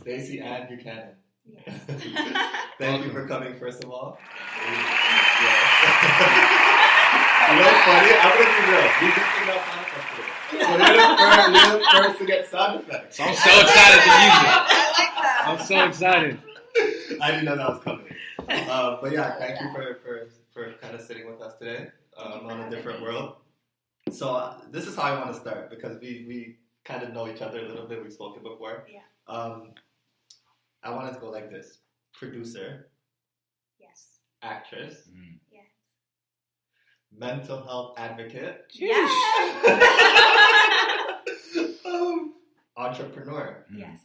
Stacy-Ann Buchanan. Yes. Thank you for coming, first of all. You know what's funny? I'm going to be real. We just figured out sound effects today. So you're the first to get sound effects. I'm so excited to use it. I like that. I'm so excited. I didn't know that was coming. But yeah, thank you for kind of sitting with us today on a different world. So this is how I want to start because we kind of know each other a little bit. We've spoken before. Yeah. I wanted to go like this. Producer, Yes. actress, Yes. mental health advocate, Yes. entrepreneur, Yes.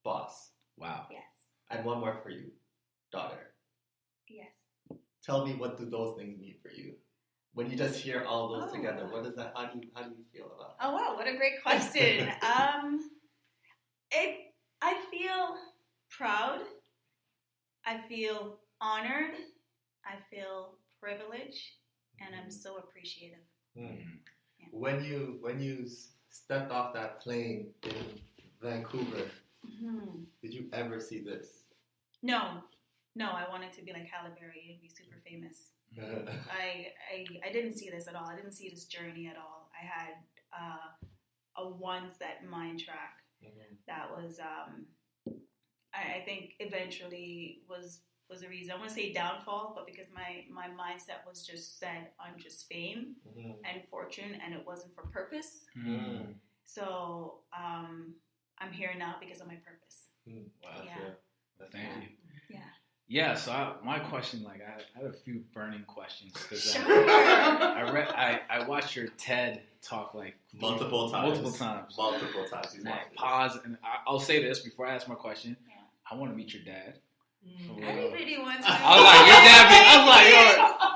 boss. Wow. Yes. And one more for you, daughter. Yes. Tell me, what do those things mean for you? When you just hear all those together, what is that? How do you feel about that? Oh wow, what a great question. I feel proud. I feel honored. I feel privileged, and I'm so appreciative. Yeah. When you stepped off that plane in Vancouver, did you ever see this? No, I wanted to be like Halle Berry and be super famous. I didn't see this at all. I didn't see this journey at all. I had a one set mind track that was I think eventually was the reason. I want to say downfall, but because my mindset was just set on just fame and fortune, and it wasn't for purpose. So I'm here now because of my purpose. Wow, Yeah. sure. Thank you. Yeah. Yeah, so my question, like, I had a few burning questions because Sure. I watched your TED talk like Multiple times. And I pause, and I'll say this before I ask my question. Yeah. I want to meet your dad. Everybody wants to. I was like, your dad be. I was like, yo,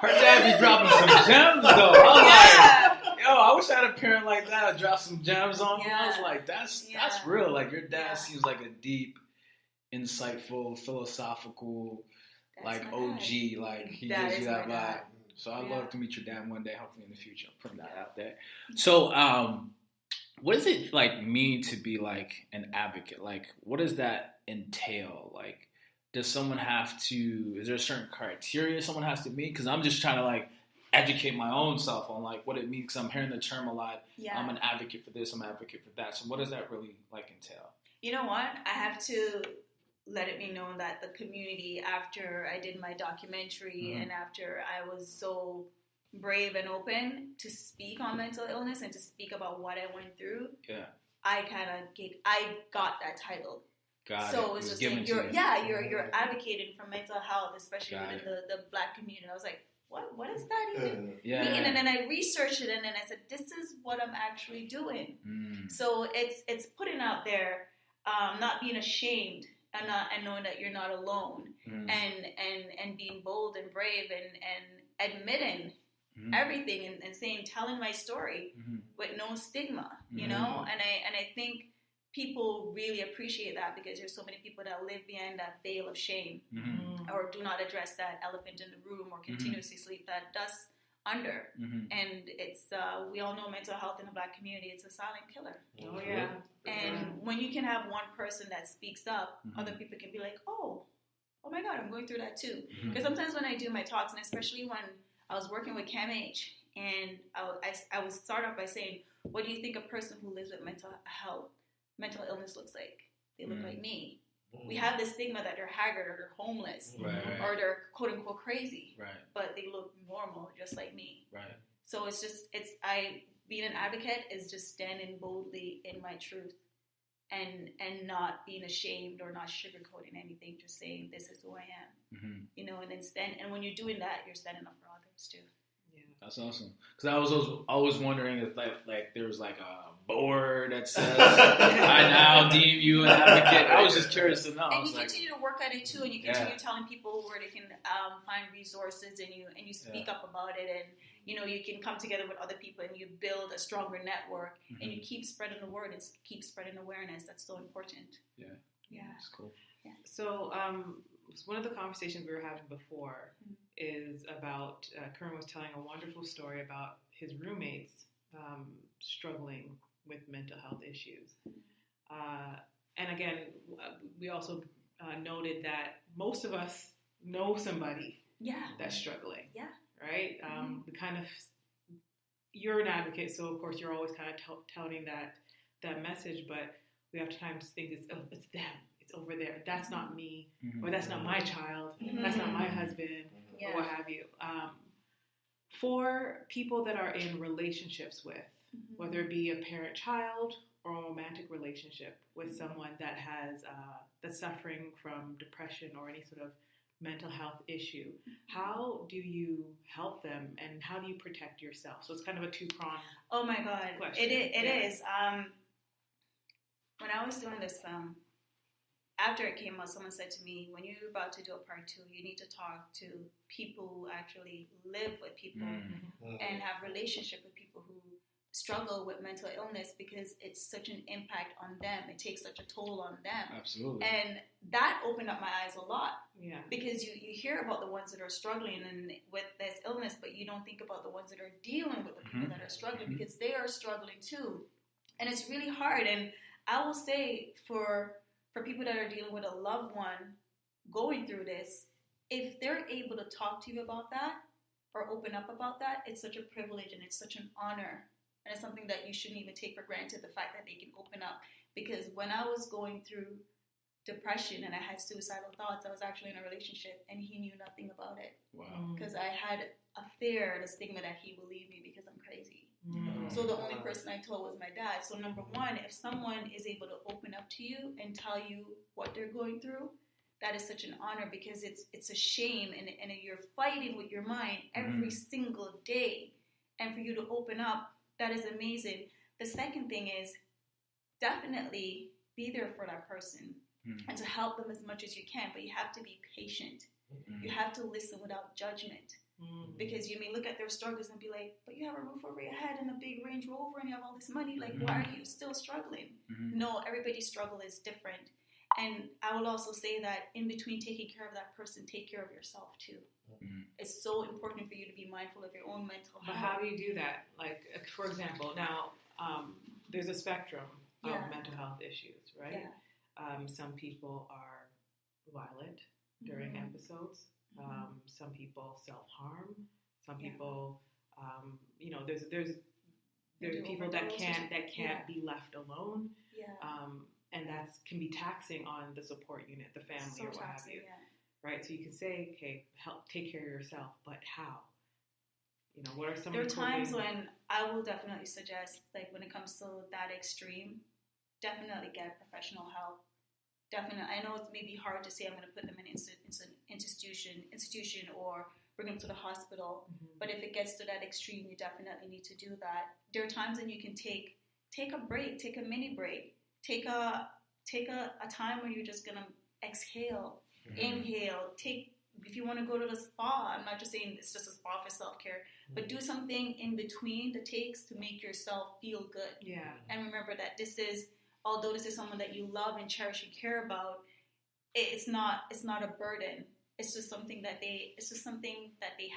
her dad be dropping some gems though. I was like, yo, I wish I had a parent like that to drop some gems on me. I was like, that's real. Like your dad seems like a deep, insightful, philosophical, That's like my OG. dad. Like he That gives is you that my vibe. dad. So I'd love to meet your dad one day, hopefully in the future. I'm putting that out there. So, what does it like mean to be like an advocate? Like, what does that entail? Like, does someone have to? Is there a certain criteria someone has to meet? Because I'm just trying to like educate my own self on like what it means. Because I'm hearing the term a lot. Yeah. I'm an advocate for this. I'm an advocate for that. So, what does that really like entail? You know what? I have to let it be known that the community, after I did my documentary and after I was so brave and open to speak on mental illness and to speak about what I went through, I got that title. So it was just like you're advocating for mental health, especially within the Black community. I was like, what does that even mean? And then I researched it, and then I said, this is what I'm actually doing. So it's putting out there, not being ashamed and knowing that you're not alone, and being bold and brave and admitting everything and saying, telling my story with no stigma, you know. And I think people really appreciate that because there's so many people that live behind that veil of shame or do not address that elephant in the room or continuously sleep that dust under. And it's we all know mental health in the Black community, it's a silent killer. Oh yeah. And when you can have one person that speaks up, other people can be like, oh my God, I'm going through that too. Because sometimes when I do my talks, and especially when I was working with CAMH, and I would start off by saying, what do you think a person who lives with mental illness looks like? They look like me. We have this stigma that they're haggard or they're homeless or they're quote unquote crazy, but they look normal just like me. So being an advocate is just standing boldly in my truth and not being ashamed or not sugarcoating anything, just saying this is who I am, you know, and then and when you're doing that, you're standing up for others too. That's awesome. Because I was always wondering if like there was like a board that says I now deem you an advocate. I was just curious to know. And you continue to work at it too, and you continue telling people where they can find resources, and you speak up about it, and you know you can come together with other people and you build a stronger network, and you keep spreading the word and keep spreading awareness. That's so important. Yeah, that's cool. Yeah. So one of the conversations we were having before is about Kern was telling a wonderful story about his roommates struggling with mental health issues. And again, we also noted that most of us know somebody that's struggling. Yeah. Right? We kind of, you're an advocate, so of course you're always kind of touting that message, but we have times think it's them, it's over there. That's not me, or that's not my child, that's not my husband, or what have you. For people that are in relationships with, whether it be a parent-child or a romantic relationship with someone that has that's suffering from depression or any sort of mental health issue, how do you help them and how do you protect yourself? So it's kind of a two-pronged Oh my God, question. It is. When I was doing this film, after it came out, someone said to me, when you're about to do a part 2, you need to talk to people who actually live with people and have relationship with people who struggle with mental illness, because it's such an impact on them. It takes such a toll on them. Absolutely. And that opened up my eyes a lot. Yeah. Because you hear about the ones that are struggling and with this illness, but you don't think about the ones that are dealing with the people that are struggling, because they are struggling too. And it's really hard. And I will say for people that are dealing with a loved one going through this, if they're able to talk to you about that or open up about that, it's such a privilege and it's such an honor. And it's something that you shouldn't even take for granted, the fact that they can open up. Because when I was going through depression and I had suicidal thoughts, I was actually in a relationship and he knew nothing about it. Wow. Because I had a fear, the stigma that he will leave me because I'm crazy. So the only person I told was my dad. So number one, if someone is able to open up to you and tell you what they're going through, that is such an honor, because it's a shame and you're fighting with your mind every single day. And for you to open up, that is amazing. The second thing is definitely be there for that person and to help them as much as you can, but you have to be patient. You have to listen without judgment. Because you may look at their struggles and be like, but you have a roof over your head and a big Range Rover and you have all this money. Like, why are you still struggling? No, everybody's struggle is different. And I will also say that in between taking care of that person, take care of yourself too. It's so important for you to be mindful of your own mental health. But how do you do that? Like, for example, now there's a spectrum of mental health issues, right? Some people are violent during episodes. Some people self-harm. Some people, there's people that can't be left alone. And that can be taxing on the support unit, the family, or what have you. Right? So you can say, okay, help take care of yourself, but how? What are some There are times when I will definitely suggest, like when it comes to that extreme, definitely get professional help. Definitely. I know it may be hard to say I'm going to put them in an institution or bring them to the hospital, but if it gets to that extreme, you definitely need to do that. There are times when you can take a break, take a mini break, take a time where you're just going to exhale, inhale, if you want to go to the spa, I'm not just saying it's just a spa for self-care, but do something in between the takes to make yourself feel good. Yeah. And remember that although this is someone that you love and cherish and care about, it's not a burden. It's just something that they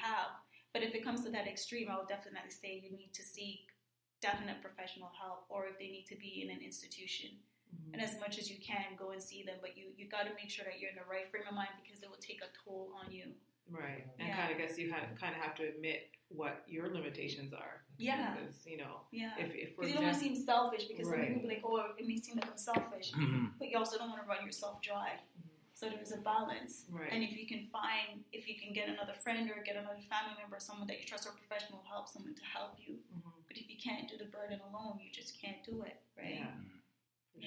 have. But if it comes to that extreme, I would definitely say you need to seek definite professional help, or if they need to be in an institution. And as much as you can, go and see them. But you got to make sure that you're in the right frame of mind, because it will take a toll on you. Right. And I guess you kind of have to admit what your limitations are. Yeah. Because, if for you don't want to seem selfish, because some Right. people be like, oh, it may seem like I'm selfish. But you also don't want to run yourself dry. So there's a balance. Right. And if you can get another friend or get another family member, someone that you trust, or professional help, someone to help you. But if you can't do the burden alone, you just can't do it, right? For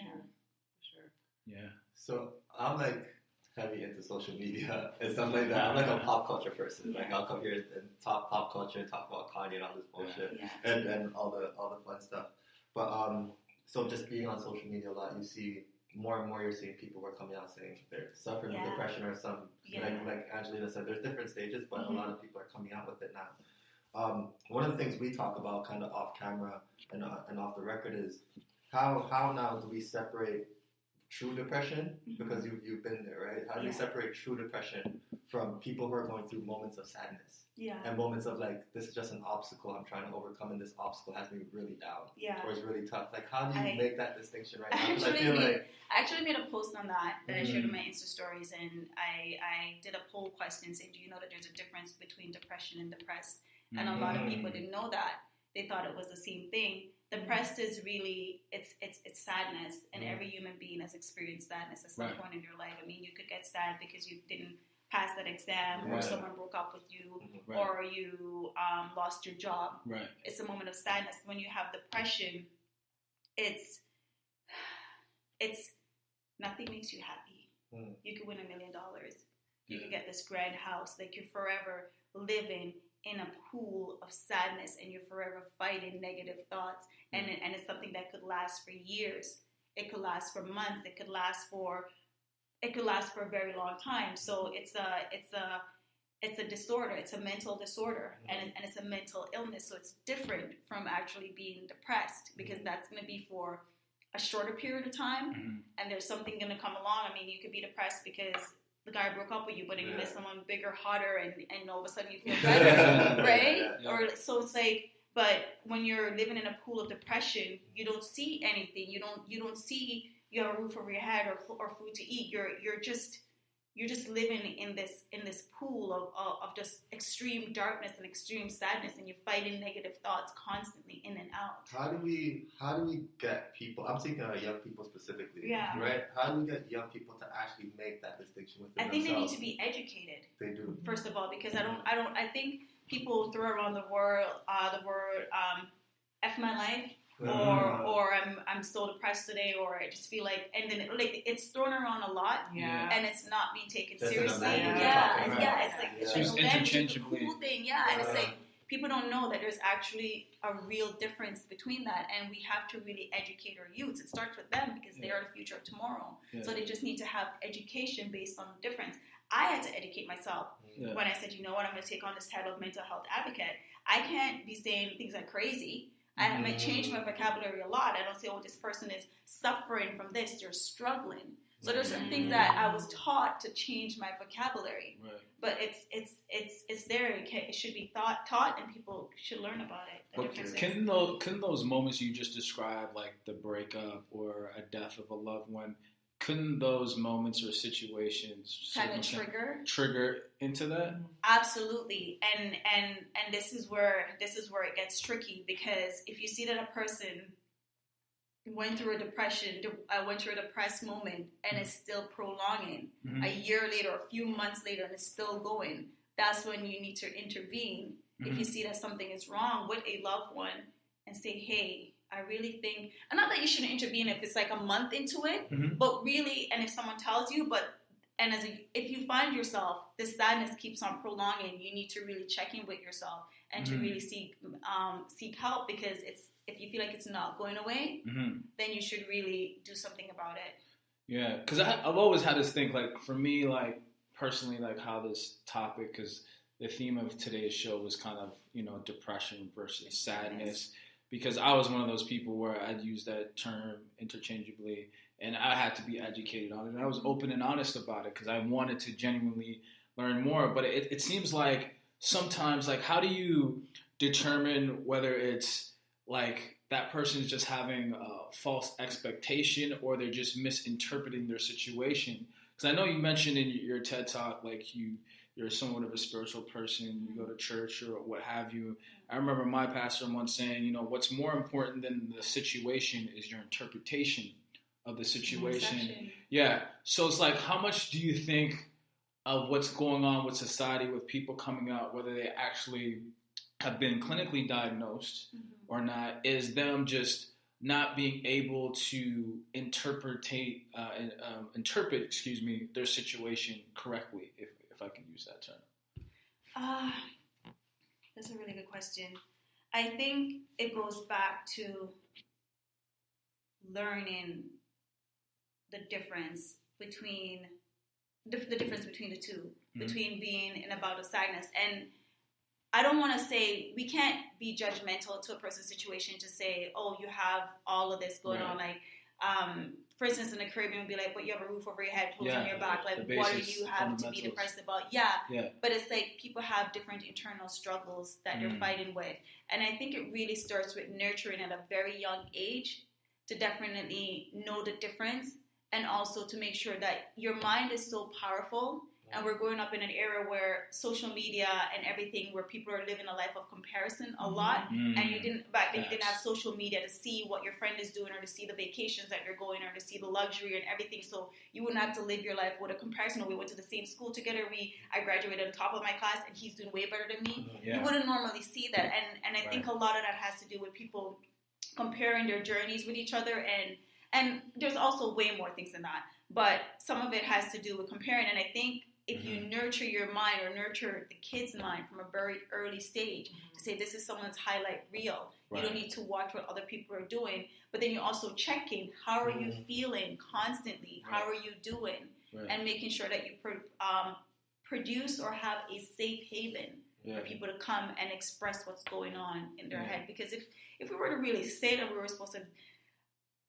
sure. Yeah. So I'm like heavy into social media and stuff like that. I'm like a pop culture person. Like I'll come here and talk pop culture and talk about Kanye and all this bullshit and all the fun stuff. But so just being on social media a lot, you see more and more. You're seeing people who are coming out saying they're suffering with depression or some like Angelina said. There's different stages, but a lot of people are coming out with it now. One of the things we talk about kind of off camera and off the record is how now do we separate true depression? Because you've been there, right? How do you separate true depression from people who are going through moments of sadness? Yeah. And moments of like, this is just an obstacle I'm trying to overcome, and this obstacle has me really down. Yeah. Or it's really tough. Like, how do you make that distinction right now? I actually made a post on that I shared in my Insta stories, and I did a poll question saying, do you know that there's a difference between depression and depressed? And a lot of people didn't know that. They thought it was the same thing. Depressed is really, it's sadness, and every human being has experienced sadness at some point in your life. I mean, you could get sad because you didn't pass that exam, or someone broke up with you, or you lost your job. Right. It's a moment of sadness. When you have depression, it's nothing makes you happy. You could win $1 million. You could get this grand house. Like, you're forever living in a pool of sadness, and you're forever fighting negative thoughts, and it's something that could last for years. It could last for months. It could last for a very long time. So it's a disorder. It's a mental disorder, and it's a mental illness. So it's different from actually being depressed, because that's going to be for a shorter period of time, and there's something going to come along. I mean, you could be depressed because the guy broke up with you, but then you met someone bigger, hotter, and all of a sudden you feel better, right? Yeah. Or so it's like, but when you're living in a pool of depression, you don't see anything. You don't see you have a roof over your head or food to eat. You're just living in this pool of just extreme darkness and extreme sadness, and you're fighting negative thoughts constantly in and out. How do we get people? I'm thinking of young people specifically, right? How do we get young people to actually make that distinction within themselves? I think they need to be educated. They do. First of all, because I think people throw around the word F my life. Or I'm so depressed today, or I just feel like, and then like it's thrown around a lot, and it's not being taken seriously. It's like interchangeably cool thing, and it's like people don't know that there's actually a real difference between that, and we have to really educate our youths. It starts with them, because they are the future of tomorrow. So they just need to have education based on the difference. I had to educate myself when I said, you know what, I'm going to take on this title of mental health advocate. I can't be saying things like crazy. I might change my vocabulary a lot. I don't say, oh, this person is suffering from this, they're struggling. So there's some things that I was taught to change my vocabulary. But it's there. It should be taught, and people should learn about it. Couldn't those moments you just described, like the breakup or a death of a loved one, couldn't those moments or situations kind of trigger into that? Absolutely, and this is where it gets tricky, because if you see that a person went through a depressed moment, and is still prolonging a year later, or a few months later, and it's still going, that's when you need to intervene. If you see that something is wrong with a loved one, and say, hey, I really think, and not that you shouldn't intervene if it's like a month into it, but really, and if someone tells you, if you find yourself, this sadness keeps on prolonging, you need to really check in with yourself, and to really seek help, because if you feel like it's not going away, then you should really do something about it. Yeah, because I've always had this thing, like, for me, like, personally, like, how this topic, because the theme of today's show was kind of, depression versus sadness. Because I was one of those people where I'd use that term interchangeably, and I had to be educated on it. And I was open and honest about it, because I wanted to genuinely learn more. But it seems like sometimes, like, how do you determine whether it's like that person is just having a false expectation, or they're just misinterpreting their situation? Because I know you mentioned in your TED Talk, like, you're somewhat of a spiritual person, you go to church or what have you. I remember my pastor once saying, what's more important than the situation is your interpretation of the situation. Yeah. So it's like, how much do you think of what's going on with society, with people coming out, whether they actually have been clinically diagnosed or not, is them just not being able to interpret their situation correctly, if I can use that term? That's a really good question. I think it goes back to learning the difference between the two, between being in a bout of sadness. And I don't want to say, we can't be judgmental to a person's situation to say, oh, you have all of this going on. Like, for instance, in the Caribbean, would be like, but you have a roof over your head, clothes on your back. Like, the what do basics, you have to be fundamentals. depressed about? Yeah. Yeah. But it's like people have different internal struggles that they're fighting with. And I think it really starts with nurturing at a very young age to definitely know the difference, and also to make sure that your mind is so powerful. And we're growing up in an era where social media and everything, where people are living a life of comparison a lot. And you didn't have social media to see what your friend is doing, or to see the vacations that you're going, or to see the luxury and everything. So you wouldn't have to live your life with a comparison. We went to the same school together. I graduated on top of my class, and he's doing way better than me. You wouldn't normally see that. And I think a lot of that has to do with people comparing their journeys with each other. And there's also way more things than that. But some of it has to do with comparing. And I think if you nurture your mind, or nurture the kid's mind from a very early stage, to say this is someone's highlight reel. You don't need to watch what other people are doing, but then you're also checking, how are you feeling constantly? How are you doing? And making sure that you produce or have a safe haven for people to come and express what's going on in their head. Because if we were to really say that we were supposed to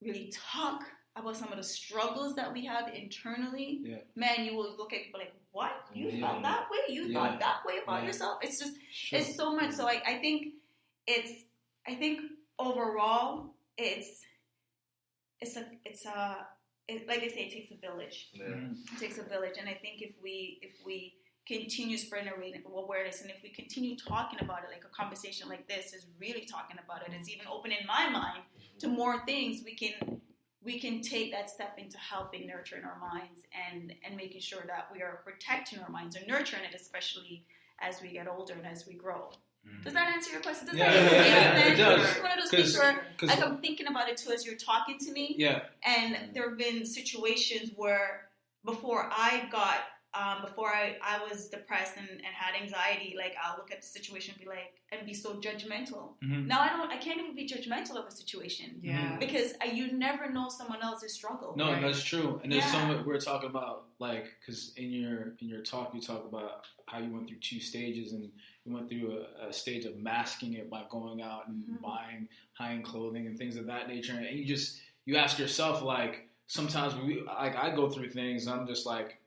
really talk about some of the struggles that we have internally, man, you will look at people like, what? You felt that way? You thought that way about yourself? It's just, it's so much. So I think overall, it's like they say, it takes a village. It takes a village. And I think if we continue spreading awareness, and if we continue talking about it, like a conversation like this is really talking about it, it's even opening my mind to more things, we can take that step into helping nurturing our minds and making sure that we are protecting our minds and nurturing it, especially as we get older and as we grow. Does that answer your question? Does that make sense? It does. It's one of those things where, like, I'm thinking about it too as you're talking to me. And there have been situations where before I was depressed and had anxiety, like, I'll look at the situation and be so judgmental. Now I can't even be judgmental of a situation. Because you never know someone else's struggle. No, that's true. And there's some we're talking about, like, because in your talk you talk about how you went through 2 stages, and you went through a stage of masking it by going out and buying high-end clothing and things of that nature. And you ask yourself, like, sometimes I go through things and I'm just like,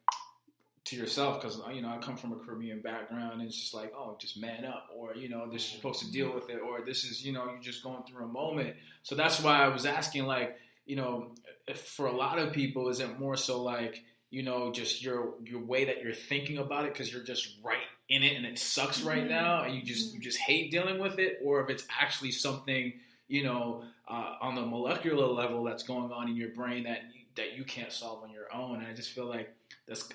to yourself, because I come from a Caribbean background, and it's just like, oh, just man up, or this you're supposed to deal with it, or this is you're just going through a moment. So that's why I was asking, like, if for a lot of people, is it more so like just your way that you're thinking about it because you're just right in it and it sucks right now, and you just hate dealing with it, or if it's actually something on the molecular level that's going on in your brain that you can't solve on your own. And I just feel like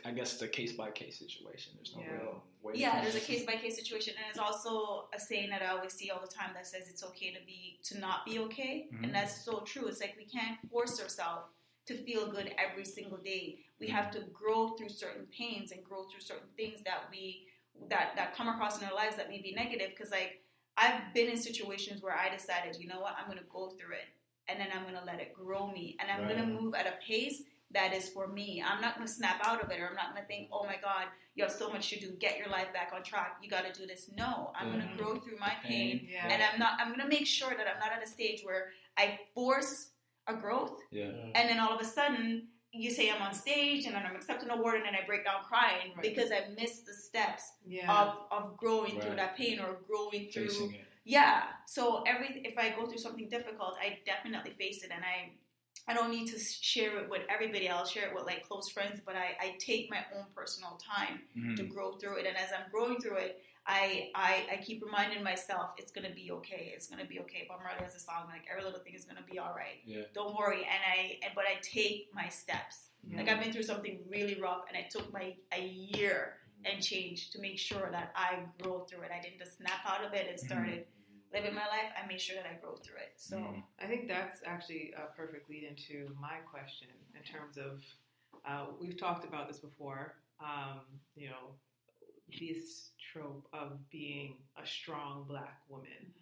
I guess it's a case-by-case situation. There's no real way. There's a case-by-case situation. And it's also a saying that I always see all the time that says it's okay to not be okay. And that's so true. It's like we can't force ourselves to feel good every single day. We have to grow through certain pains and grow through certain things that come across in our lives that may be negative. Because, like, I've been in situations where I decided, you know what, I'm going to go through it. And then I'm going to let it grow me. And I'm going to move at a pace that is for me. I'm not going to snap out of it, or I'm not going to think, oh my God, you have so much to do. Get your life back on track. You got to do this. No, I'm going to grow through my pain. And I'm going to make sure that I'm not at a stage where I force a growth. And then all of a sudden, you say I'm on stage and then I'm accepting an award, and then I break down crying because I missed the steps of growing through that pain, or growing through. Facing it. So if I go through something difficult, I definitely face it, and I don't need to share it with everybody. I'll share it with, like, close friends, but I take my own personal time to grow through it. And as I'm growing through it, I keep reminding myself it's gonna be okay. It's gonna be okay. Bob Marley has a song, like, every little thing is gonna be all right. Don't worry. But I take my steps. Like, I've been through something really rough, and it took a year and change to make sure that I grow through it. I didn't just snap out of it and started living my life. I made sure that I grow through it. So I think that's actually a perfect lead into my question in terms of we've talked about this before. This trope of being a strong Black woman.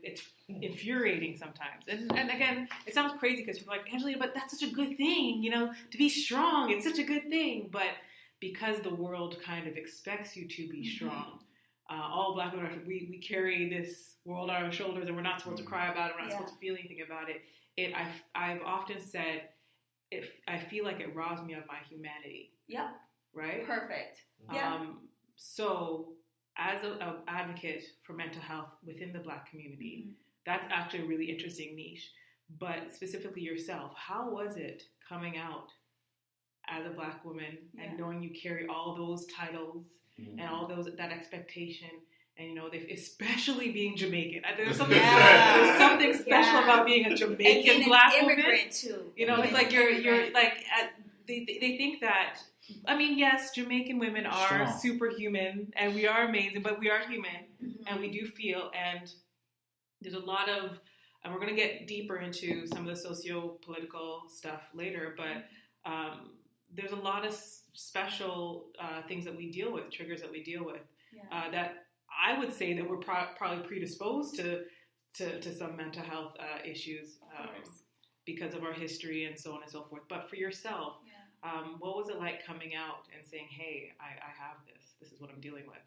It's infuriating sometimes. And again, it sounds crazy because people are like, Angelina, but that's such a good thing, to be strong. It's such a good thing. But because the world kind of expects you to be strong, all Black women, we carry this world on our shoulders, and we're not supposed to cry about it. We're not supposed to feel anything about it. I've often said, if I feel like it robs me of my humanity. Yep. Right? Perfect. Yeah. So as an advocate for mental health within the Black community, that's actually a really interesting niche. But specifically yourself, how was it coming out as a Black woman and knowing you carry all those titles and all that expectation? And, you know, especially being Jamaican. I think there's something special about being a Jamaican Black woman. Too. You know, it's like you're like, they think that, I mean, yes, Jamaican women are superhuman and we are amazing, but we are human and we do feel, and there's a lot of, and we're going to get deeper into some of the socio-political stuff later, but there's a lot of special things that we deal with, triggers that we deal with, that I would say that we're probably predisposed to some mental health issues because of our history and so on and so forth. But for yourself, what was it like coming out and saying, "Hey, I have this. This is what I'm dealing with"?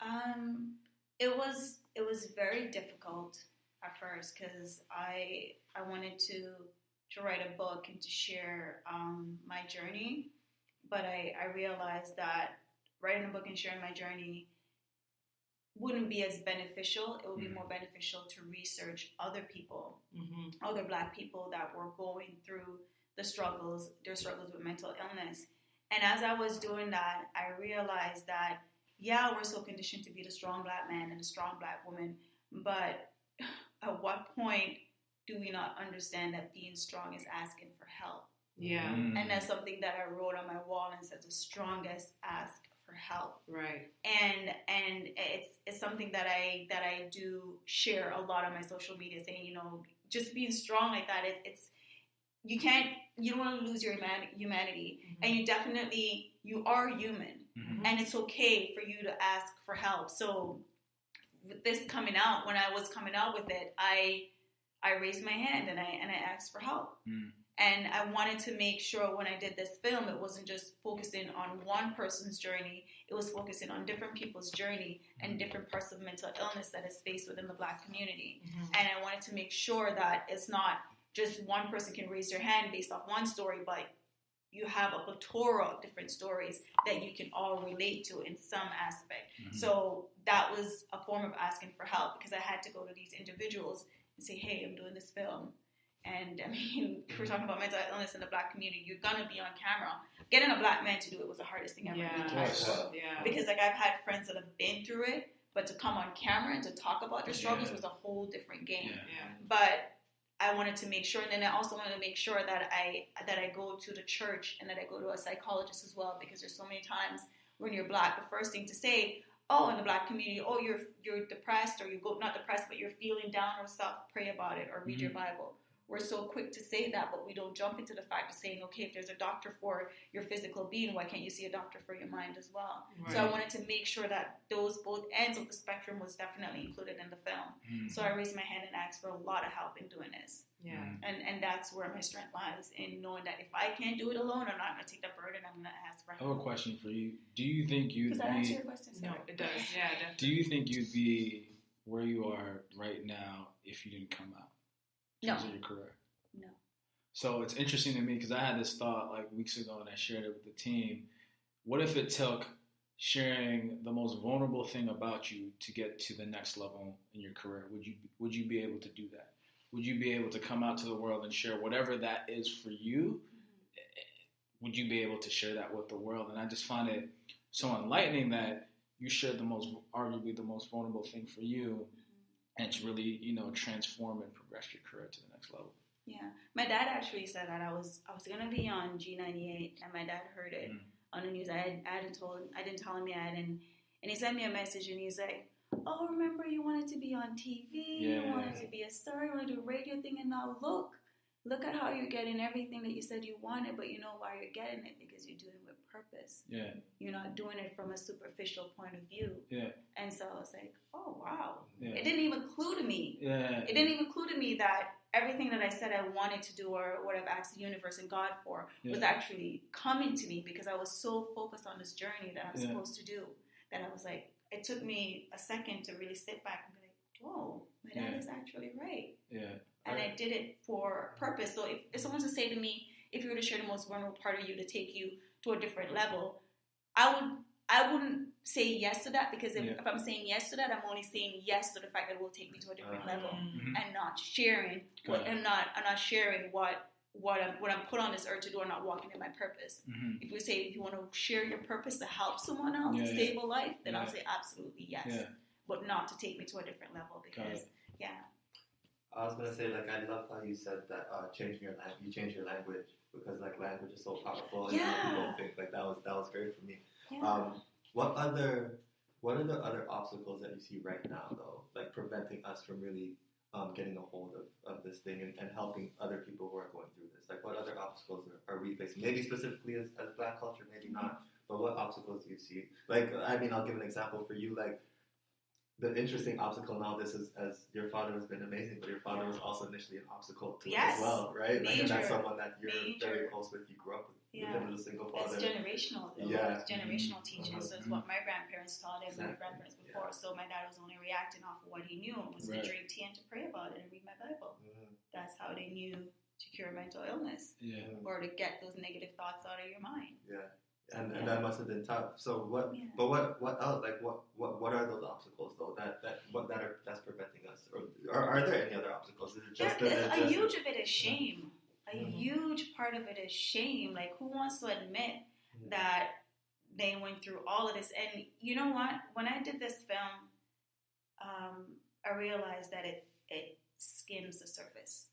It was very difficult at first because I wanted to write a book and to share my journey, but I realized that writing a book and sharing my journey wouldn't be as beneficial. It would be more beneficial to research other people, other Black people that were going through their struggles with mental illness. And as I was doing that, I realized that, we're so conditioned to be the strong Black man and the strong Black woman, but at what point do we not understand that being strong is asking for help? Yeah. And that's something that I wrote on my wall and said, the strongest ask for help. Right. And it's something that I do share a lot on my social media, saying, you know, just being strong like that, you don't want to lose your humanity, and you are human, and it's okay for you to ask for help. So with this coming out, when I was coming out with it, I raised my hand and I asked for help. And I wanted to make sure when I did this film, it wasn't just focusing on one person's journey. It was focusing on different people's journey and different parts of mental illness that is faced within the Black community. And I wanted to make sure that it's not just one person can raise their hand based off one story, but you have a plethora of different stories that you can all relate to in some aspect. So that was a form of asking for help, because I had to go to these individuals and say, hey, I'm doing this film. And I mean, if we're talking about mental illness in the Black community, you're gonna be on camera. Getting a Black man to do it was the hardest thing ever. Because like I've had friends that have been through it, but to come on camera and to talk about their struggles was a whole different game. But I wanted to make sure, and then I also wanted to make sure that I go to the church and that I go to a psychologist as well, because there's so many times when you're Black, the first thing to say, in the Black community, you're depressed, or you go not depressed, but you're feeling down or stuff, pray about it or read your Bible. We're so quick to say that, but we don't jump into the fact of saying, okay, if there's a doctor for your physical being, why can't you see a doctor for your mind as well? Right. So I wanted to make sure that those both ends of the spectrum was definitely included in the film. So I raised my hand and asked for a lot of help in doing this. And that's where my strength lies, in knowing that if I can't do it alone, I'm not going to take the burden, I'm going to ask for help. I have a question for you. Do you think you'd be... Does that answer your question? No, it does. Yeah, definitely. Do you think you'd be where you are right now if you didn't come out? In terms of your career? No. So it's interesting to me, because I had this thought like weeks ago and I shared it with the team. What if it took sharing the most vulnerable thing about you to get to the next level in your career? Would you be able to do that? Would you be able to come out to the world and share whatever that is for you? Would you be able to share that with the world? And I just find it so enlightening that you shared arguably the most vulnerable thing for you, and to really, transform and progress your career to the next level. Yeah, my dad actually said that I was gonna be on G98, and my dad heard it on the news. I didn't tell him yet, and he sent me a message, and he's like, "Oh, remember you wanted to be on TV, you wanted to be a star, you wanted to do a radio thing, and now look at how you're getting everything that you said you wanted, but you know why you're getting it, because you're doing it with purpose. Yeah, you're not doing it from a superficial point of view." Yeah, and so I was like, "Oh wow!" Yeah. It didn't even clue to me. Yeah, it didn't even clue to me that everything that I said I wanted to do, or what I've asked the universe and God for, was actually coming to me, because I was so focused on this journey that I'm supposed to do, that I was like, it took me a second to really sit back and be like, whoa, my dad is actually right. Yeah. and I did it for a purpose. So if someone was to say to me, if you were to share the most vulnerable part of you to take you to a different level, I wouldn't say yes to that, because if I'm saying yes to that, I'm only saying yes to the fact that it will take me to a different level, and not sharing I'm not sharing what I'm put on this earth to do, or not walking in my purpose. If we say, if you want to share your purpose to help someone else, to save a life, then I'll say absolutely yes, but not to take me to a different level, because I was gonna say, like, I love how you said that change your language, because like language is so powerful and how people think. Like that was great for me. What are the other obstacles that you see right now, though, like preventing us from really getting a hold of this thing and helping other people who are going through this? Like, what other obstacles are we facing? Maybe specifically as Black culture, maybe not. But what obstacles do you see? Like, I mean, I'll give an example for you. Like, the interesting obstacle now, this is, as your father has been amazing, but your father was also initially an obstacle to it as well, right? Like, and that's someone that you're very close with. You grew up with him as a single father. It's generational, though. It's generational teaching. So it's what my grandparents taught and my grandparents before. So my dad was only reacting off of what he knew, and was to drink tea and to pray about it and read my Bible. That's how they knew to cure mental illness, or to get those negative thoughts out of your mind. And that must have been tough. So what? But what else? Like what are those obstacles though that's preventing us? Or are there any other obstacles? Is it just a huge of it is shame. A huge part of it is shame. Like, who wants to admit that they went through all of this? And you know what? When I did this film, I realized that it skims the surface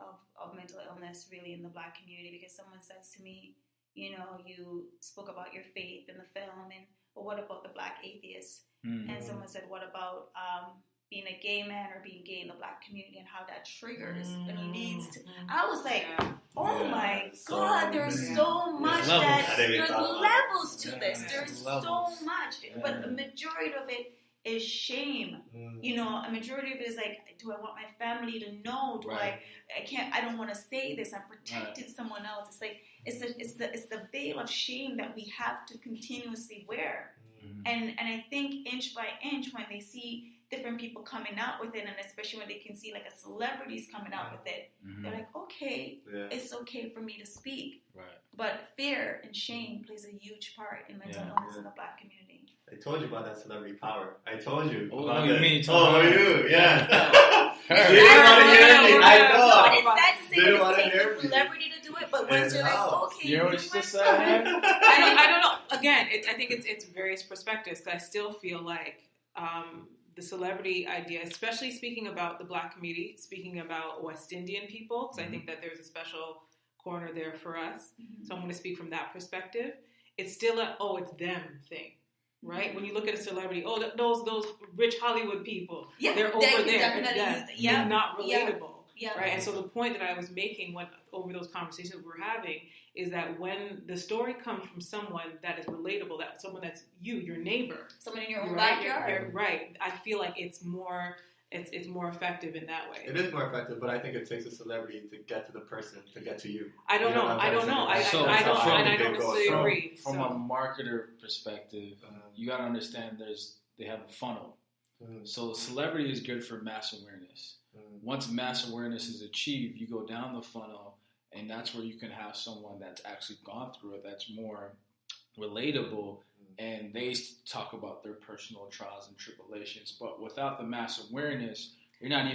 of mental illness really in the Black community, because someone says to me, you know, you spoke about your faith in the film, and but what about the Black atheists? And someone said, what about being a gay man or being gay in the Black community, and how that triggers and leads to... I was like, oh my God, there's so much there's levels to this. There's so much. But the majority of it is shame. You know, a majority of it is like, do I want my family to know? I don't want to say this. I'm protecting someone else. It's like, it's the veil of shame that we have to continuously wear. And I think inch by inch, when they see different people coming out with it, and especially when they can see like a celebrities coming out with it, they're like, okay, it's okay for me to speak. But fear and shame plays a huge part in mental illness in the Black community. I told you about that celebrity power. I told you. Oh, you mean? Oh, you? Yeah. It's They didn't want to hear me. I know. No, it's sad to say Didn't that want to it takes hear a me. celebrity to do it, but once you're like, okay, You know what she said? I don't know. Again, I think it's various perspectives, because I still feel like the celebrity idea, especially speaking about the Black community, speaking about West Indian people, because I think that there's a special corner there for us. So I'm going to speak from that perspective. It's still it's them thing. Right? When you look at a celebrity, those rich Hollywood people, they're over there. It's not relatable. Right? And so the point that I was making over those conversations we're having is that when the story comes from someone that is relatable, that someone that's your neighbor, someone in your own backyard, you're right? I feel like it's more effective in that way. It is more effective, but I think it takes a celebrity to get to the person, to get to you. I don't know. I don't necessarily agree. From a marketer perspective, you got to understand they have a funnel. So celebrity is good for mass awareness. Once mass awareness is achieved, you go down the funnel, and that's where you can have someone that's actually gone through it, that's more relatable, and they talk about their personal trials and tribulations. But without the mass awareness, you're not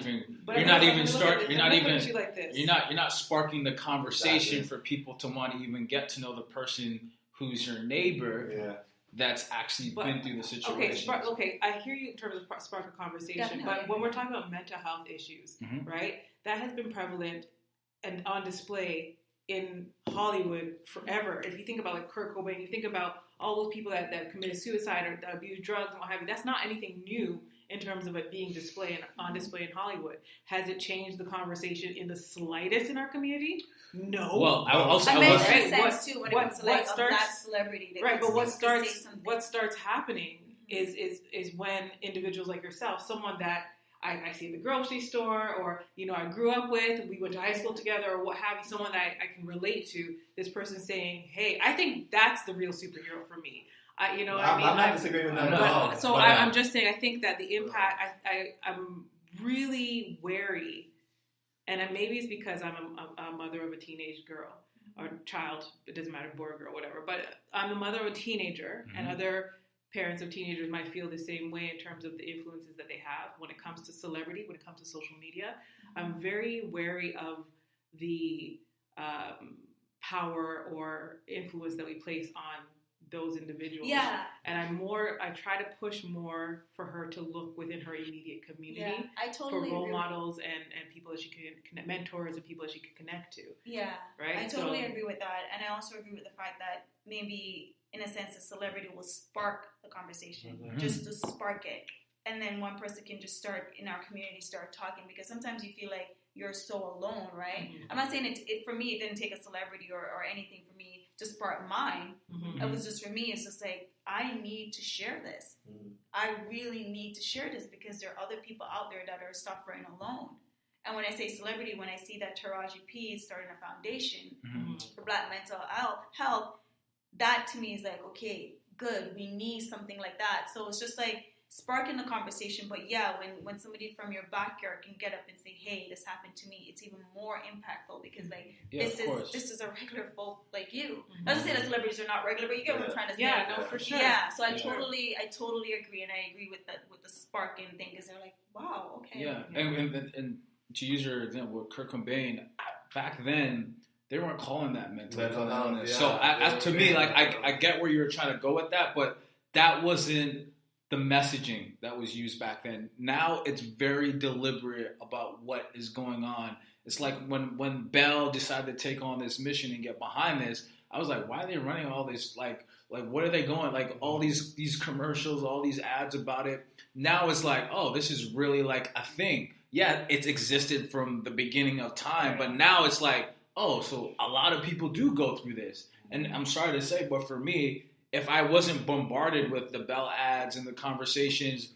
sparking the conversation for people to want to even get to know the person who's your neighbor. That's actually been through the situation. Okay, I hear you in terms of spark a conversation, but when we're talking about mental health issues, right, that has been prevalent and on display in Hollywood forever. If you think about like Kurt Cobain, you think about all those people that committed suicide or that abused drugs and what have you, that's not anything new in terms of it being on display in Hollywood. Has it changed the conversation in the slightest in our community? No. Well, that makes sense too when it comes to like a Black celebrity. Right, but what starts happening is when individuals like yourself, someone that I see in the grocery store, or I grew up with, we went to high school together, or what have you, someone that I can relate to, this person saying, "Hey, I think that's the real superhero for me." I'm not disagreeing with that at all. So I'm just saying, I think that the impact, I'm really wary And maybe it's because I'm a mother of a teenage girl or child. It doesn't matter, boy or girl, whatever. But I'm the mother of a teenager, and other parents of teenagers might feel the same way in terms of the influences that they have when it comes to celebrity, when it comes to social media. I'm very wary of the power or influence that we place on those individuals. Yeah. And I try to push more for her to look within her immediate community. Yeah, I totally for role agree. models and people that she can mentors and people that she can connect to. Yeah. Right? I totally agree with that. And I also agree with the fact that maybe in a sense a celebrity will spark the conversation. Just to spark it. And then one person can just start in our community start talking, because sometimes you feel like you're so alone, right? I'm not saying it for me, it didn't take a celebrity or anything for me to spark mine. It was just for me, it's just like, I need to share this. I really need to share this because there are other people out there that are suffering alone. And when I say celebrity, when I see that Taraji P is starting a foundation for Black mental health, that to me is like, okay, good, we need something like that. So it's just like sparking the conversation. But yeah, when somebody from your backyard can get up and say, hey, this happened to me, it's even more impactful, because like this is a regular folk like you. Not to say that celebrities are not regular, but you get what I'm trying to say. Yeah, no, for sure. Yeah, so I totally agree, and I agree with the sparking thing, because they're like, wow, okay. Yeah, and to use your example with Kurt Cobain, back then they weren't calling that mental illness. Yeah. So to me, like I get where you were trying to go with that, but that wasn't the messaging that was used back then. Now it's very deliberate about what is going on. It's like when Bell decided to take on this mission and get behind this, I was like, why are they running all this? Like what are they going? Like all these commercials, all these ads about it. Now it's like, oh, this is really like a thing. Yeah, it's existed from the beginning of time, but now it's like, oh, so a lot of people do go through this. And I'm sorry to say, but for me, if I wasn't bombarded with the Bell ads and the conversations,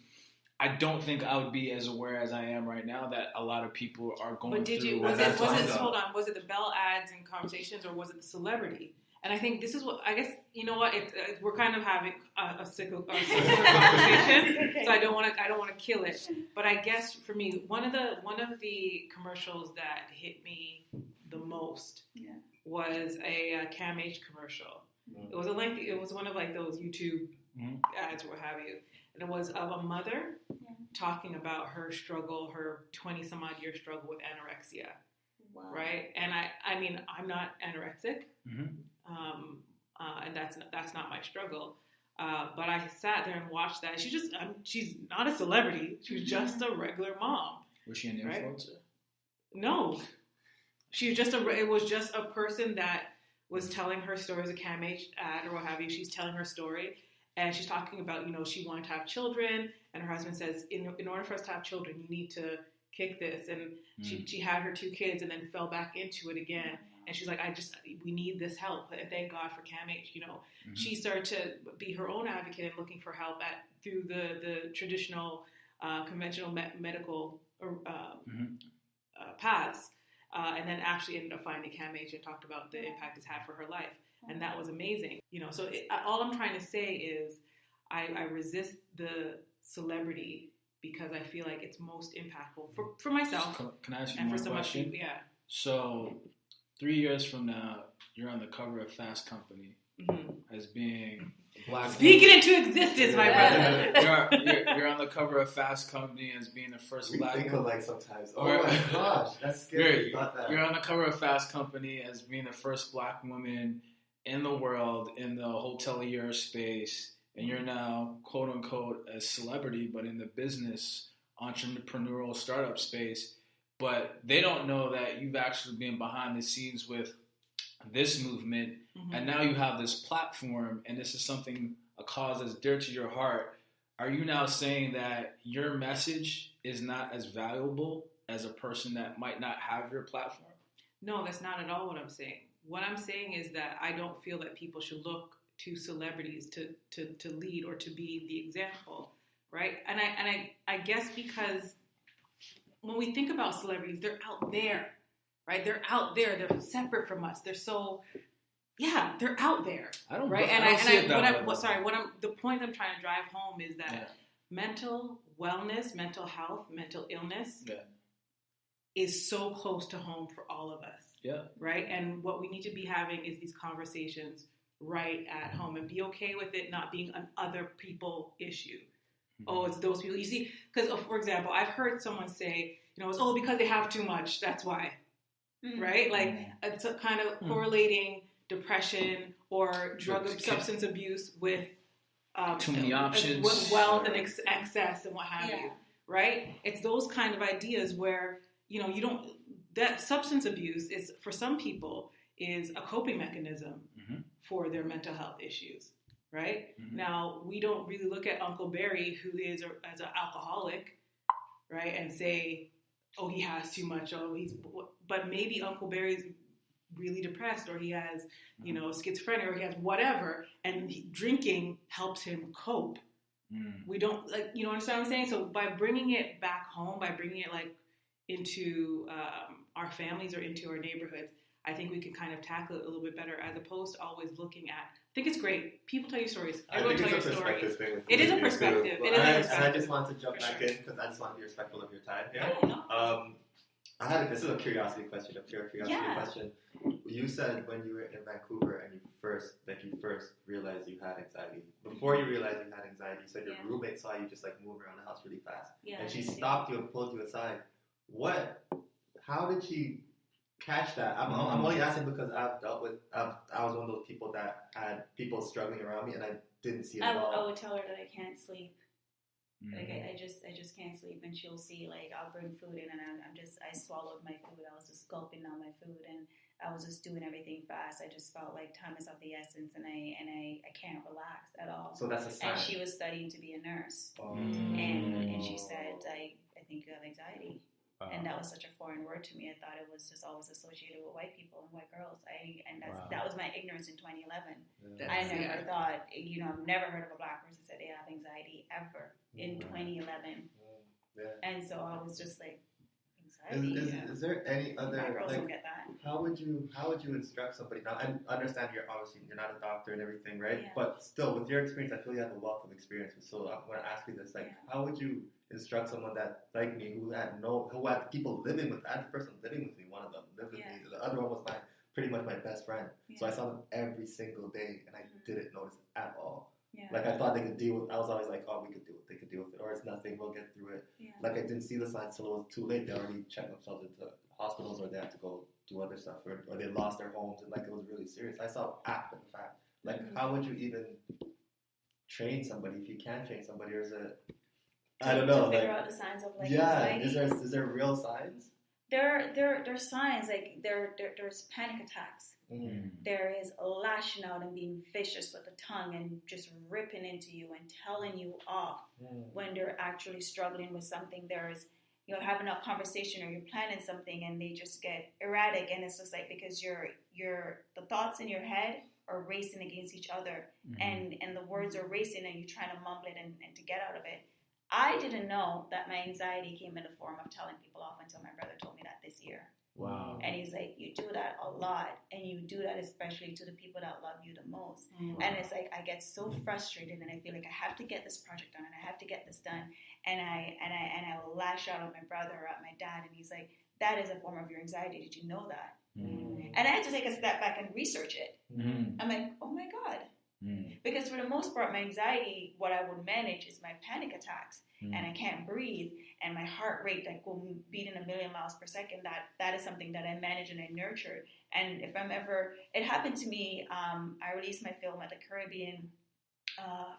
I don't think I would be as aware as I am right now that a lot of people are going through. Was it the Bell ads and conversations, or was it the celebrity? And I think this is what, I guess, you know what, we're kind of having a circular conversation, so I don't want to kill it. But I guess for me, one of the commercials that hit me the most was a CAMH commercial. It was one of like those YouTube ads or what have you, and it was of a mother talking about her struggle, her 20-some-odd year struggle with anorexia. Wow. Right? And I mean, I'm not anorexic, and that's not my struggle. But I sat there and watched that. She's not a celebrity. She was just a regular mom. Was she an influencer? Right? No, she was it was just a person that was telling her story as a CAMH ad or what have you. She's telling her story, and she's talking about, she wanted to have children, and her husband says, in order for us to have children, you need to kick this. And she had her 2 kids and then fell back into it again. And she's like, we need this help. And thank God for CAMH, She started to be her own advocate and looking for help through the traditional, conventional medical paths. And then actually ended up finding CAMH and talked about the impact it's had for her life. And that was amazing. So all I'm trying to say is I resist the celebrity because I feel like it's most impactful for myself. Can I ask you and one for so much question? people, yeah. So 3 years from now, you're on the cover of Fast Company as being Black. Speaking into existence, my brother. You're on the cover of Fast Company as being the first Black. We think woman. alike sometimes. Oh my gosh, that's scary. You're on the cover of Fast Company as being the first Black woman in the world in the hotelier space, and you're now quote unquote a celebrity, but in the business entrepreneurial startup space. But they don't know that you've actually been behind the scenes with this movement, and now you have this platform, and this is something, a cause that's dear to your heart. Are you now saying that your message is not as valuable as a person that might not have your platform? No, that's not at all what I'm saying. What I'm saying is that I don't feel that people should look to celebrities to lead or to be the example, right? And I guess because when we think about celebrities, they're out there, right? They're out there. They're separate from us. They're so, they're out there. I don't. Right? The point I'm trying to drive home is that mental wellness, mental health, mental illness is so close to home for all of us. Yeah. Right? And what we need to be having is these conversations right at home, and be okay with it not being an other people issue. Oh, it's those people. You see, because for example, I've heard someone say, it's because they have too much. That's why, right? Like it's a kind of correlating depression or substance abuse with too many options, with wealth and excess and what have you, right? It's those kind of ideas where you don't. That substance abuse is for some people is a coping mechanism for their mental health issues. Right? Now, we don't really look at Uncle Barry, who is as an alcoholic, right, and say, oh, he has too much, but maybe Uncle Barry's really depressed, or he has, schizophrenia, or he has whatever, and drinking helps him cope. We don't, understand what I'm saying? So by bringing it back home, by bringing it, into our families or into our neighborhoods, I think we can kind of tackle it a little bit better, as opposed to always looking at. I think it's great. People tell you stories. Everyone tell you stories. It is a perspective. And I just want to jump back in because I just want to be respectful of your time here. This is a curiosity question, a pure curiosity question. You said when you were in Vancouver and you first realized you had anxiety. Before you realized you had anxiety, you said your roommate saw you just move around the house really fast, and she stopped you and pulled you aside. How did she catch that? I'm only asking because I've dealt with. I was one of those people that had people struggling around me, and I didn't see it at all. I would tell her that I can't sleep. I just can't sleep, and she'll see I'll bring food in, and I swallowed my food. I was just gulping down my food, and I was just doing everything fast. I just felt like time is of the essence, and I can't relax at all. So that's a sign. And she was studying to be a nurse, and she said, I think you have anxiety. And that was such a foreign word to me. I thought it was just always associated with white people and white girls. That was my ignorance in 2011. I never thought, I've never heard of a black person say they have anxiety ever in 2011. And so I was just like, anxiety. Is there any other? My girls don't get that. How would you instruct somebody? Now, I understand you're not a doctor and everything, right? Yeah. But still, with your experience, I feel you have a wealth of experience. So I'm going to ask you this: how would you instruct someone that, like me, who had people living with? I had the person living with me. One of them lived with me. The other one was pretty much my best friend. Yeah. So I saw them every single day, and I didn't notice at all. Yeah. I thought they could deal with. I was always like, oh, we could deal with. They could deal with it, or it's nothing. We'll get through it. Yeah. I didn't see the signs till it was too late. They already checked themselves into hospitals, or they had to go do other stuff, or they lost their homes, and it was really serious. I saw after the fact. How would you even train somebody if you can train somebody, or is it? I don't know. To figure out the signs of anxiety. Is there real signs? There are signs there's panic attacks. There is lashing out and being vicious with the tongue and just ripping into you and telling you off when they're actually struggling with something. There's having a conversation or you're planning something and they just get erratic, and it's just because the thoughts in your head are racing against each other, and the words are racing and you're trying to mumble it and to get out of it. I didn't know that my anxiety came in the form of telling people off until my brother told me that this year. Wow. And he's like, you do that a lot, and you do that especially to the people that love you the most. And it's I get so frustrated, and I feel like I have to get this project done, and I have to get this done, and I will lash out at my brother or at my dad, and he's like, that is a form of your anxiety. Did you know that? And I had to take a step back and research it. I'm like, oh my God. Because for the most part, my anxiety, what I would manage is my panic attacks, and I can't breathe, and my heart rate beating 1,000,000 miles per second. That is something that I manage and I nurture. And if I'm ever, it happened to me. I released my film at the Caribbean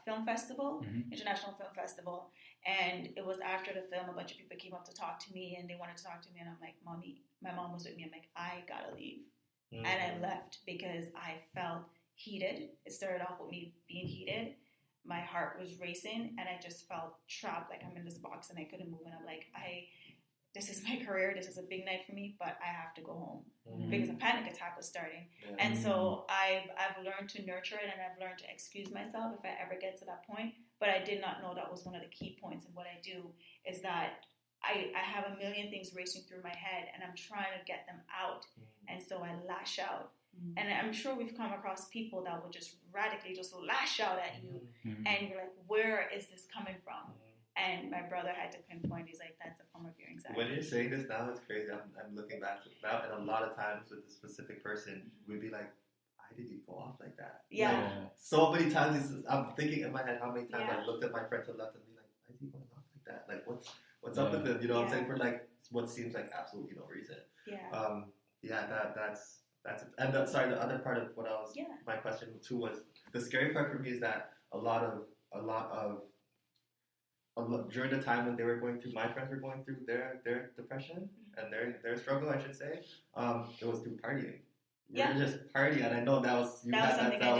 Film Festival, International Film Festival, and it was after the film. A bunch of people came up to talk to me, and they wanted to talk to me, and I'm like, Mommy, my mom was with me. I'm like, I gotta leave, and I left because I felt heated. It started off with me being heated. My heart was racing, and I just felt trapped, like I'm in this box and I couldn't move. And I'm like, this is my career. This is a big night for me, but I have to go home because a panic attack was starting. And so I've learned to nurture it, and I've learned to excuse myself if I ever get to that point. But I did not know that was one of the key points. And what I do is that I have a million things racing through my head, and I'm trying to get them out. And so I lash out. And I'm sure we've come across people that would just radically just lash out at you, and you're like, where is this coming from? And my brother had to pinpoint. He's like, "That's a form of your anxiety." When you're saying this now, it's crazy. I'm looking back to now, and a lot of times with a specific person, we'd be like, "Why did he go off like that?" Yeah. Like, so many times, I'm thinking in my head how many times Yeah. I looked at my friend to the left and be like, "Why is he going off like that? Like, what's up with him?" You know what I'm saying? For like what seems like absolutely no reason. That's it. And sorry, the other part of what I was my question too was the scary part for me is that a lot of during the time when they were going through, my friends were going through their depression and their struggle, I should say, it was through partying. We were just partying, and I know that was similar.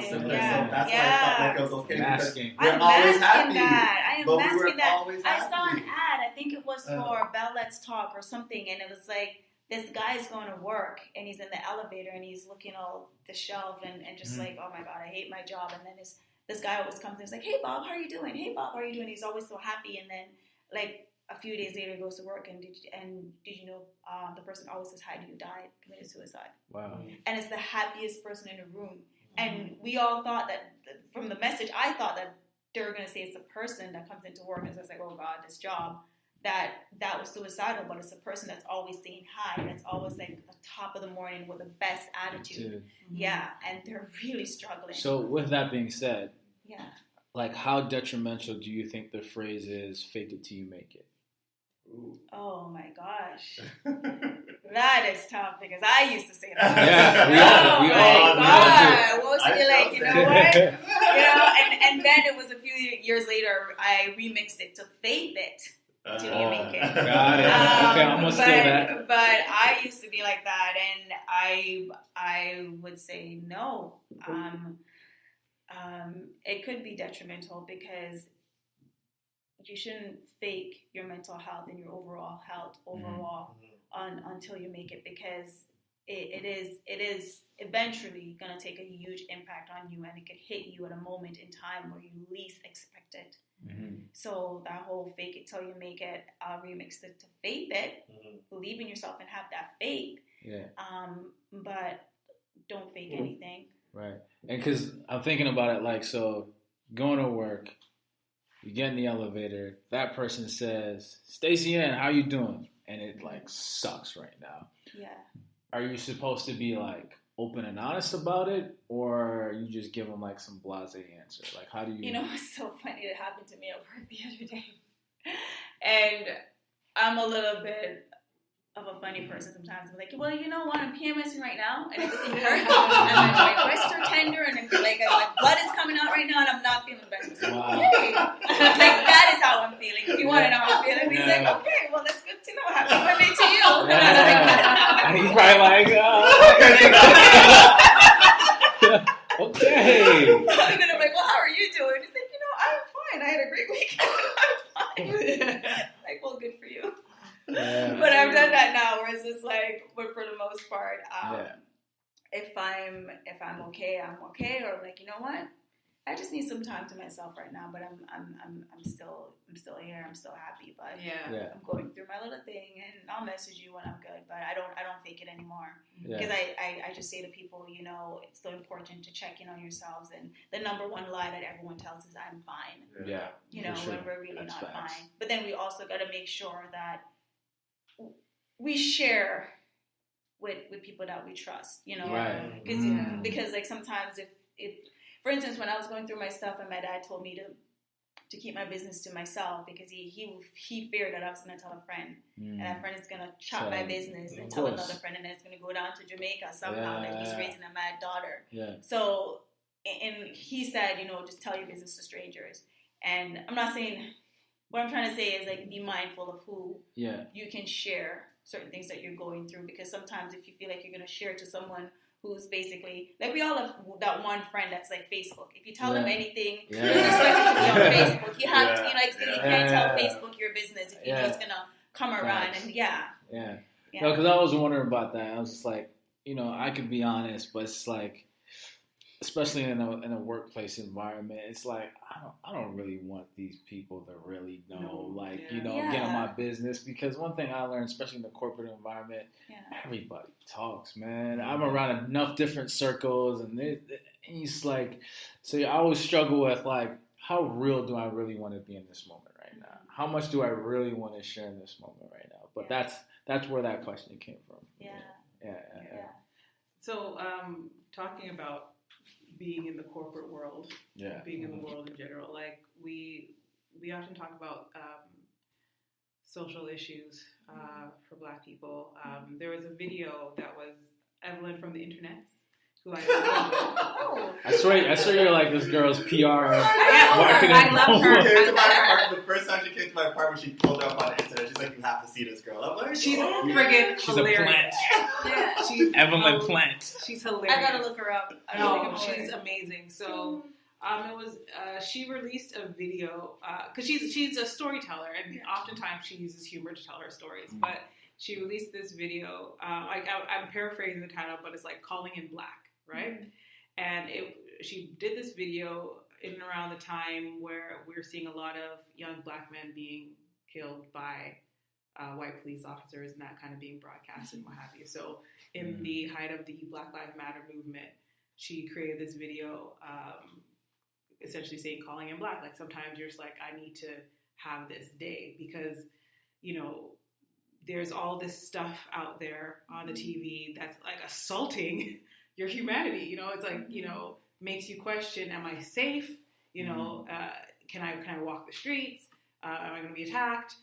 So that's why I felt like it was okay. Masking. We're always happy. I am masking that. Always I happy. saw an ad. I think it was for Bell Let's Talk or something, and it was like this guy's going to work, and he's in the elevator, and he's looking all the shelf, and just like, oh my God, I hate my job. And then this guy always comes and he's like, "Hey Bob, how are you doing? Hey Bob, how are you doing?" He's always so happy, and then like a few days later he goes to work, and did you know the person always says, "Hi, you died, committed suicide." Wow. And it's the happiest person in the room. And we all thought that from the message, I thought that they were going to say it's a person that comes into work and says like, "Oh God, this job." That was suicidal, but it's a person that's always saying hi, that's always like at the top of the morning with the best attitude. Yeah, and they're really struggling. So with that being said, like how detrimental do you think the phrase is, "fake it till you make it"? Ooh. Oh my gosh. That is tough because I used to say that. Yeah, we all was like, you know what? And then it was a few years later, I remixed it to "faith it till you make it." Got it. Okay, I'm gonna steal that. But I used to be like that, and I would say no. It could be detrimental because you shouldn't fake your mental health and your overall health until you make it, because it is eventually going to take a huge impact on you, and it could hit you at a moment in time where you least expect it. So that whole "fake it till you make it," I'll remix it to "faith it." Believe in yourself and have that faith. But don't fake anything. Right. And because I'm thinking about it, like, so going to work, you get in the elevator, that person says, "Stacy-Ann, how you doing?" And it like sucks right now. Are you supposed to be like open and honest about it, or you just give them like some blasé answer? Like, how do you? You know, it's so funny. It happened to me at work the other day, and I'm a little bit of a funny person sometimes. I'm like, "Well, you know what? I'm PMSing right now, and everything hurts, and my breasts are tender, and like blood is coming out right now, and I'm not feeling the best." So, okay, like that is how I'm feeling. If you want to know how I'm feeling, he's like, "Okay, well, that's good to know. Happy Monday to you." And he's probably like, "Okay." And then I'm like, "Well, how are you doing?" He's like, "I'm fine. I had a great week. I'm fine." Like, well, good for you. But I've done that now, where it's just like, but for the most part, if I'm okay, I'm okay, or like, you know what, I just need some time to myself right now. But I'm still here. I'm still happy. But I'm going through my little thing, and I'll message you when I'm good. But I don't fake it anymore, because I just say to people, it's so important to check in on yourselves. And the number one lie that everyone tells is, "I'm fine." When we're really not fine. But then we also got to make sure that we share with people that we trust, because like sometimes if for instance, when I was going through my stuff and my dad told me to keep my business to myself, because he feared that I was going to tell a friend, and that friend is going to chop my business and tell another friend, and then it's going to go down to Jamaica somehow that he's raising a mad daughter. So, and he said, just tell your business to strangers. And I'm not saying, what I'm trying to say is like, be mindful of who you can share certain things that you're going through, because sometimes if you feel like you're going to share to someone who's basically, like, we all have that one friend that's like Facebook. If you tell them anything, it's expected to be on Facebook. You have to, you can't tell Facebook your business if you're just going to come around and No, because I was wondering about that. I was just like, I could be honest, but it's like, especially in a workplace environment, it's like I don't really want these people to really know, get on my business, because one thing I learned, especially in the corporate environment, everybody talks, man. I'm around enough different circles, and it's like, so I always struggle with like, how real do I really want to be in this moment right now? How much do I really want to share in this moment right now? But that's where that question came from. Yeah. So, talking about being in the corporate world, being in the world in general, like we often talk about social issues for Black people. There was a video that was Evelyn from the internet, who I swear you're like this girl's PR. I love her. The first time she came to my apartment, she pulled up on the internet. She's like, "You have to see this girl." I'm like, she's friggin' She's hilarious. a plant. Yeah. She's Evelyn Plant. She's hilarious. I gotta look her up. She's amazing. So it was she released a video because she's a storyteller, and oftentimes she uses humor to tell her stories. But she released this video. I'm paraphrasing the title, but it's like "Calling in Black," right? And she did this video in and around the time where we're seeing a lot of young Black men being killed by white police officers, and that kind of being broadcast and what have you. So in the height of the Black Lives Matter movement, she created this video essentially saying "Calling in Black." Like sometimes you're just like, I need to have this day because, there's all this stuff out there on the TV that's like assaulting your humanity. It's like, makes you question, am I safe? Can I walk the streets? Am I going to be attacked?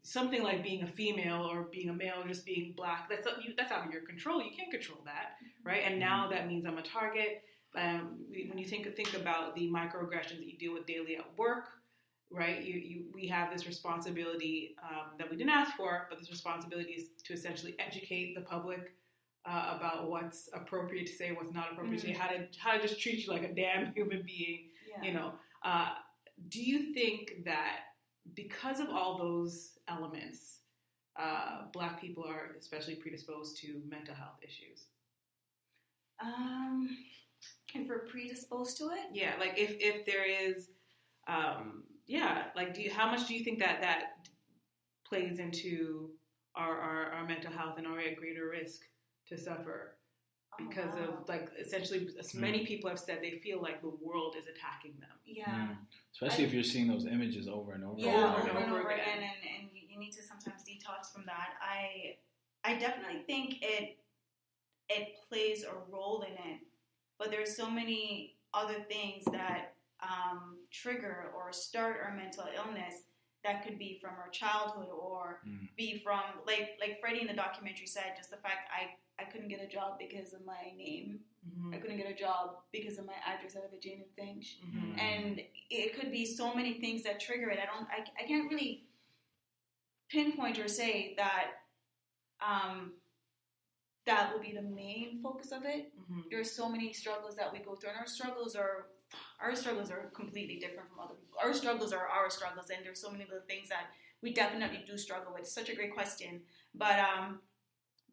Something like being a female or being a male, or just being Black, that's out of your control. You can't control that, right? And now that means I'm a target. When you think about the microaggressions that you deal with daily at work, right? We have this responsibility that we didn't ask for, but this responsibility is to essentially educate the public about what's appropriate to say, what's not appropriate to say, how to just treat you like a damn human being. Do you think that because of all those elements, Black people are especially predisposed to mental health issues? If we're predisposed to it? Yeah, like if there is, like how much do you think that plays into our mental health, and are we at greater risk to suffer because of, like, essentially, as many people have said, they feel like the world is attacking them. Yeah. Especially if you're seeing those images over and over. Over and over again, and you need to sometimes detox from that. I definitely think it plays a role in it, but there's so many other things that trigger or start our mental illness that could be from our childhood or be from, like Freddie in the documentary said, just the fact I couldn't get a job because of my name. I couldn't get a job because of my address out of a Jane and Finch. And it could be so many things that trigger it. I can't really pinpoint or say that that will be the main focus of it. There's so many struggles that we go through, and our struggles are completely different from other people. Our struggles are our struggles, and there's so many little things that we definitely do struggle with. It's such a great question, but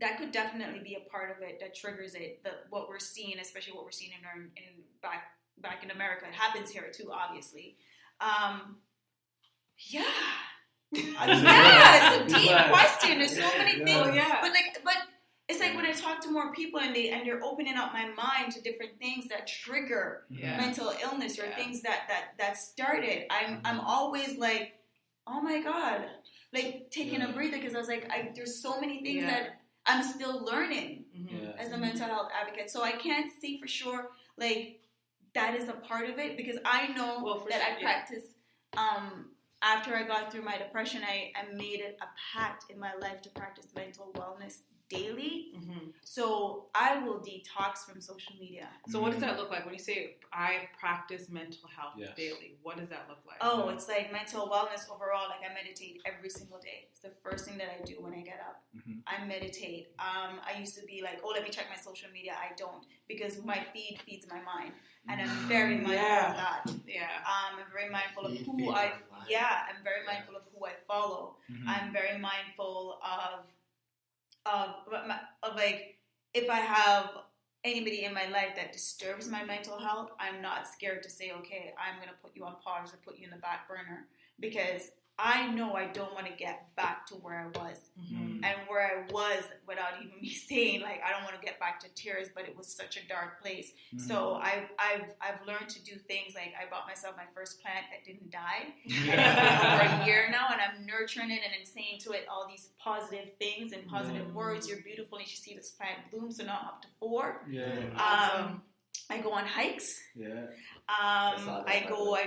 that could definitely be a part of it that triggers it. What we're seeing, especially what we're seeing back in America, it happens here too, obviously. Yeah, it's a deep question. There's so many things, but it's like when I talk to more people and they're opening up my mind to different things that trigger mental illness or things that started. I'm always like, oh my God, like taking a breather, because I was like, there's so many things that I'm still learning as a mental health advocate. So I can't say for sure like that is a part of it, because I know that I practice. After I got through my depression, I made it a pact in my life to practice mental wellness daily. So I will detox from social media. So what does that look like when you say I practice mental health daily? What does that look like? Oh, it's like mental wellness overall. Like I meditate every single day. It's the first thing that I do when I get up. I meditate. I used to be like, oh, let me check my social media. I don't, because my feed feeds my mind. And I'm very mindful of that. I'm very mindful of who I'm very mindful of who I follow. I'm very mindful of like, if I have anybody in my life that disturbs my mental health, I'm not scared to say, okay, I'm going to put you on pause or put you in the back burner, because I know I don't want to get back to where I was. Mm-hmm. And where I was, without even me saying, like, I don't want to get back to tears, but it was such a dark place. Mm-hmm. So I've learned to do things like I bought myself my first plant that didn't die. Yeah. For a year now, and I'm nurturing it and I'm saying to it all these positive things and positive words. You're beautiful, and you should see this plant bloom. So now I'm up to 4. Yeah. I go on hikes. Yeah. I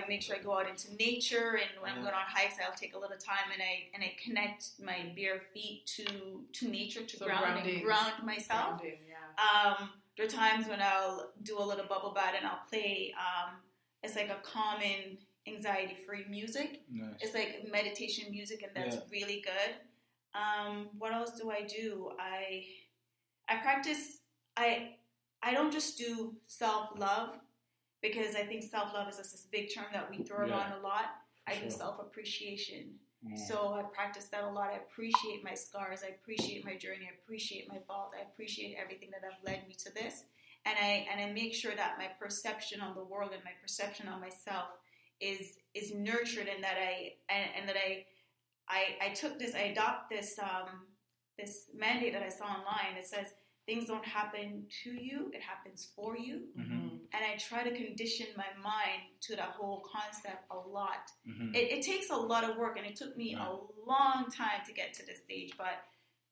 make sure I go out into nature, and when I'm going on hikes, I'll take a little time and I connect my bare feet to nature, to ground myself. Grounding, yeah. There are times when I'll do a little bubble bath and I'll play. It's like a calming, anxiety-free music. Nice. It's like meditation music, and that's really good. What else do? I practice. I don't just do self-love, because I think self-love is just this big term that we throw around a lot. I do self-appreciation. So I practice that a lot. I appreciate my scars. I appreciate my journey. I appreciate my faults. I appreciate everything that have led me to this. And I make sure that my perception on the world and my perception on myself is nurtured, and that I took this, I adopt this this mandate that I saw online. It says, things don't happen to you, it happens for you. Mm-hmm. And I try to condition my mind to that whole concept a lot. Mm-hmm. It takes a lot of work, and it took me a long time to get to this stage. But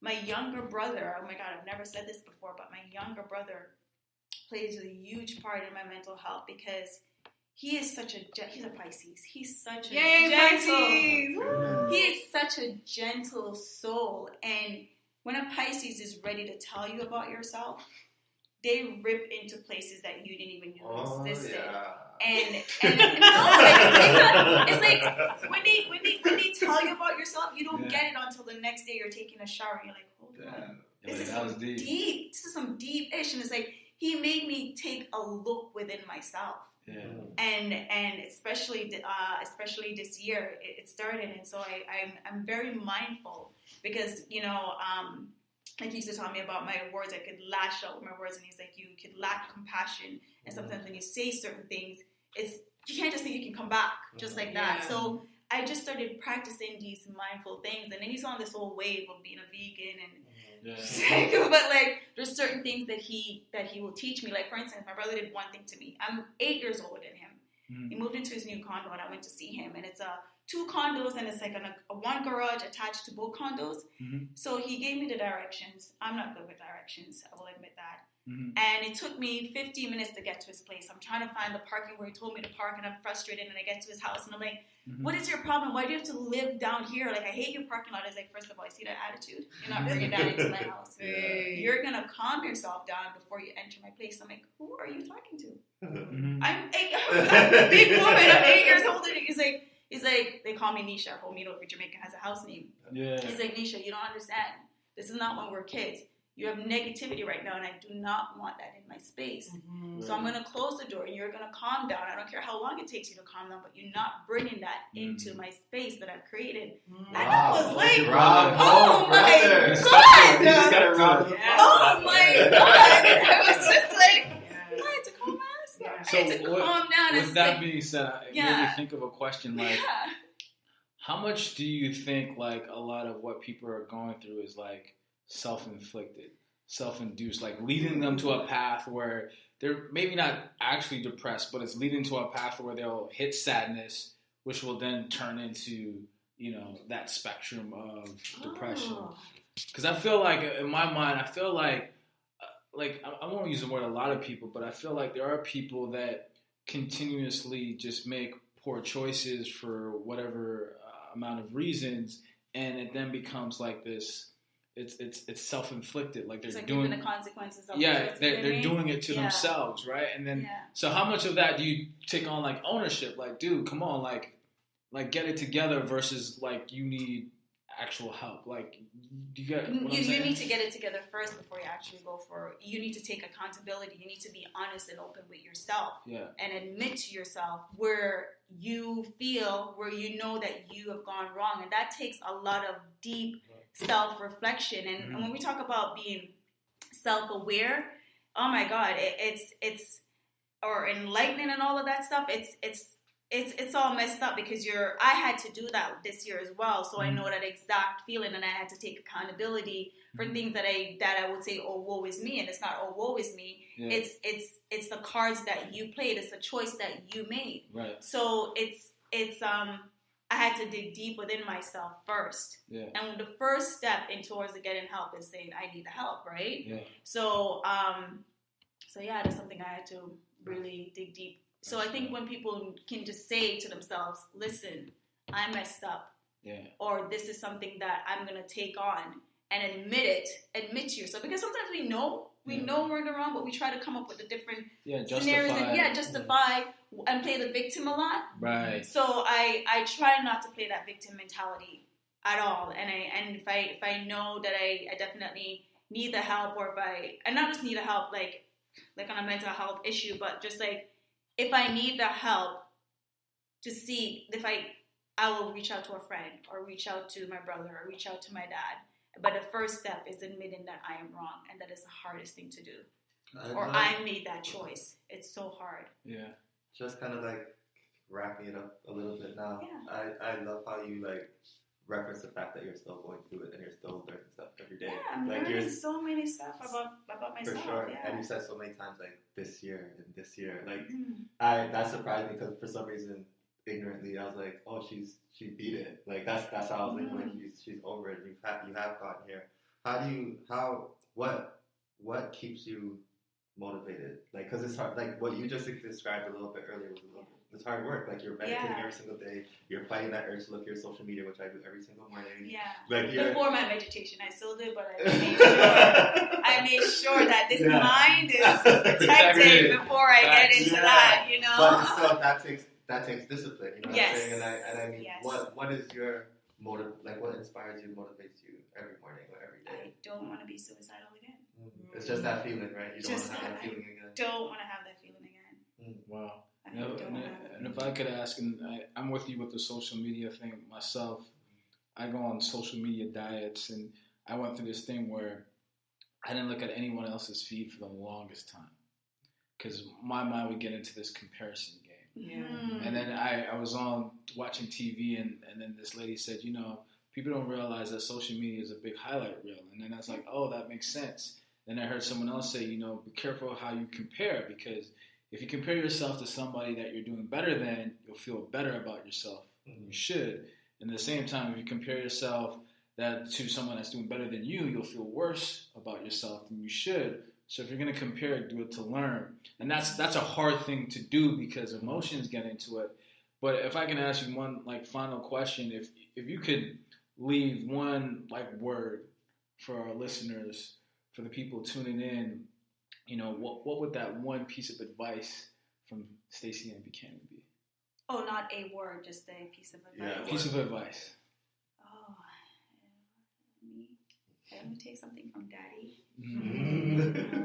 my younger brother, oh my God, I've never said this before, but my younger brother plays a huge part in my mental health, because he is he's a Pisces. He's such a gentle. He is such a gentle soul. And when a Pisces is ready to tell you about yourself, they rip into places that you didn't even know existed. And it's like when they tell you about yourself, you don't get it until the next day you're taking a shower and you're like, hold on. This is some deep. This is some deep ish. And it's like, he made me take a look within myself. Yeah. And especially this year it started, and so I'm very mindful, because like he used to tell me about my words, I could lash out with my words, and he's like, you could lack compassion, and sometimes when you say certain things, you can't just think you can come back just like that. Yeah. So I just started practicing these mindful things, and then he's on this whole wave of being a vegan and but like there's certain things that he will teach me. Like, for instance, my brother did one thing to me. I'm 8 years older than him. Mm-hmm. He moved into his new condo, and I went to see him, and it's 2 condos, and it's like a one garage attached to both condos. Mm-hmm. So he gave me the directions. I'm not good with directions, I will admit that. Mm-hmm. And it took me 15 minutes to get to his place. I'm trying to find the parking where he told me to park, and I'm frustrated, and I get to his house, and I'm like, what is your problem? Why do you have to live down here? Like, I hate your parking lot. He's like, first of all, I see that attitude. You're not bringing that into my house. You're going to calm yourself down before you enter my place. I'm like, who are you talking to? Mm-hmm. I'm a big woman. I'm 8 years older. He's like, they call me Nisha. Whole Meadow for Jamaican has a house name. Yeah. He's like, Nisha, you don't understand. This is not when we're kids. You have negativity right now, and I do not want that in my space. Mm-hmm. So I'm going to close the door, and you're going to calm down. I don't care how long it takes you to calm down, but you're not bringing that into my space that I've created. Mm-hmm. And I was like, oh my God. Oh my God. I was just like, I had to calm myself. So I had to calm down. With that being said, it made me think of a question like, how much do you think like a lot of what people are going through is like self-inflicted, self-induced, like leading them to a path where they're maybe not actually depressed, but it's leading to a path where they'll hit sadness, which will then turn into, that spectrum of depression. Because I feel like, in my mind, I feel like I won't use the word a lot of people, but I feel like there are people that continuously just make poor choices for whatever amount of reasons, and it then becomes like this. It's self-inflicted, like they're doing the consequences of they're doing it to themselves, right? And then so how much of that do you take on like ownership? Like, dude, come on, like get it together versus like you need actual help. Like, you get what I'm saying? You need to get it together first before you actually go for it. You need to take accountability. You need to be honest and open with yourself and admit to yourself where you know that you have gone wrong, and that takes a lot of deep self-reflection. And when we talk about being self-aware, oh my God, it's or enlightening and all of that stuff, it's it's all messed up because I had to do that this year as well, so I know that exact feeling, and I had to take accountability for things that I would say, oh, woe is me, and it's not, oh, woe is me. Yeah. It's the cards that you played. It's a choice that you made. Right. So it's I had to dig deep within myself first. Yeah. And the first step in towards getting help is saying I need the help, right? Yeah. So yeah, that's something I had to really dig deep. So I think when people can just say to themselves, listen, I messed up. Yeah. Or this is something that I'm going to take on, and admit to yourself. Because sometimes we know we're in the wrong, but we try to come up with the different scenarios and justify and play the victim a lot. Right. So I try not to play that victim mentality at all. And if I know that I definitely need the help, or and not just need the help like on a mental health issue, but just like if I need the help to see if I will reach out to a friend, or reach out to my brother, or reach out to my dad. But the first step is admitting that I am wrong, and that is the hardest thing to do. I made that choice. It's so hard. Yeah. Just kind of like wrapping it up a little bit now. Yeah. I love how you like reference the fact that you're still going through it and you're still learning stuff every day. Yeah, I'm like learning so many stuff about myself. For sure. Yeah. And you said so many times like this year and this year. Like that surprised me because for some reason ignorantly I was like, oh, she beat it. Like that's how I was thinking. Like she's over it. You have gotten here. What keeps you motivated? Like, because it's hard. Like what you just described a little bit earlier was it's hard work. Like you're meditating every single day. You're fighting that urge to look at your social media, which I do every single morning. Yeah. Like before my meditation, I still do, but I made sure that this mind is protected before I get into that. You know. But still, that takes discipline. You know what I'm saying? And I mean, yes. what is your motive? Like, what inspires you, motivates you every morning or every day? I don't want to be suicidal again. It's just that feeling, right? You don't want to have that feeling again. Don't want to have that feeling again. Wow. And if I could ask, and I'm with you with the social media thing myself. I go on social media diets, and I went through this thing where I didn't look at anyone else's feed for the longest time because my mind would get into this comparison game. Yeah. And then I was on watching TV, and then this lady said, you know, people don't realize that social media is a big highlight reel. And then I was like, oh, that makes sense. Then I heard someone else say, you know, be careful how you compare, because if you compare yourself to somebody that you're doing better than, you'll feel better about yourself. You should. And at the same time, if you compare yourself to someone that's doing better than you, you'll feel worse about yourself than you should. So if you're going to compare, do it to learn. And that's a hard thing to do because emotions get into it. But if I can ask you one like final question, if you could leave one like word for our listeners, for the people tuning in, you know, what would that one piece of advice from Stacy-Ann Buchanan be? Oh, not a word, just a piece of advice. Yeah, piece of advice. Oh, let me take something from Daddy.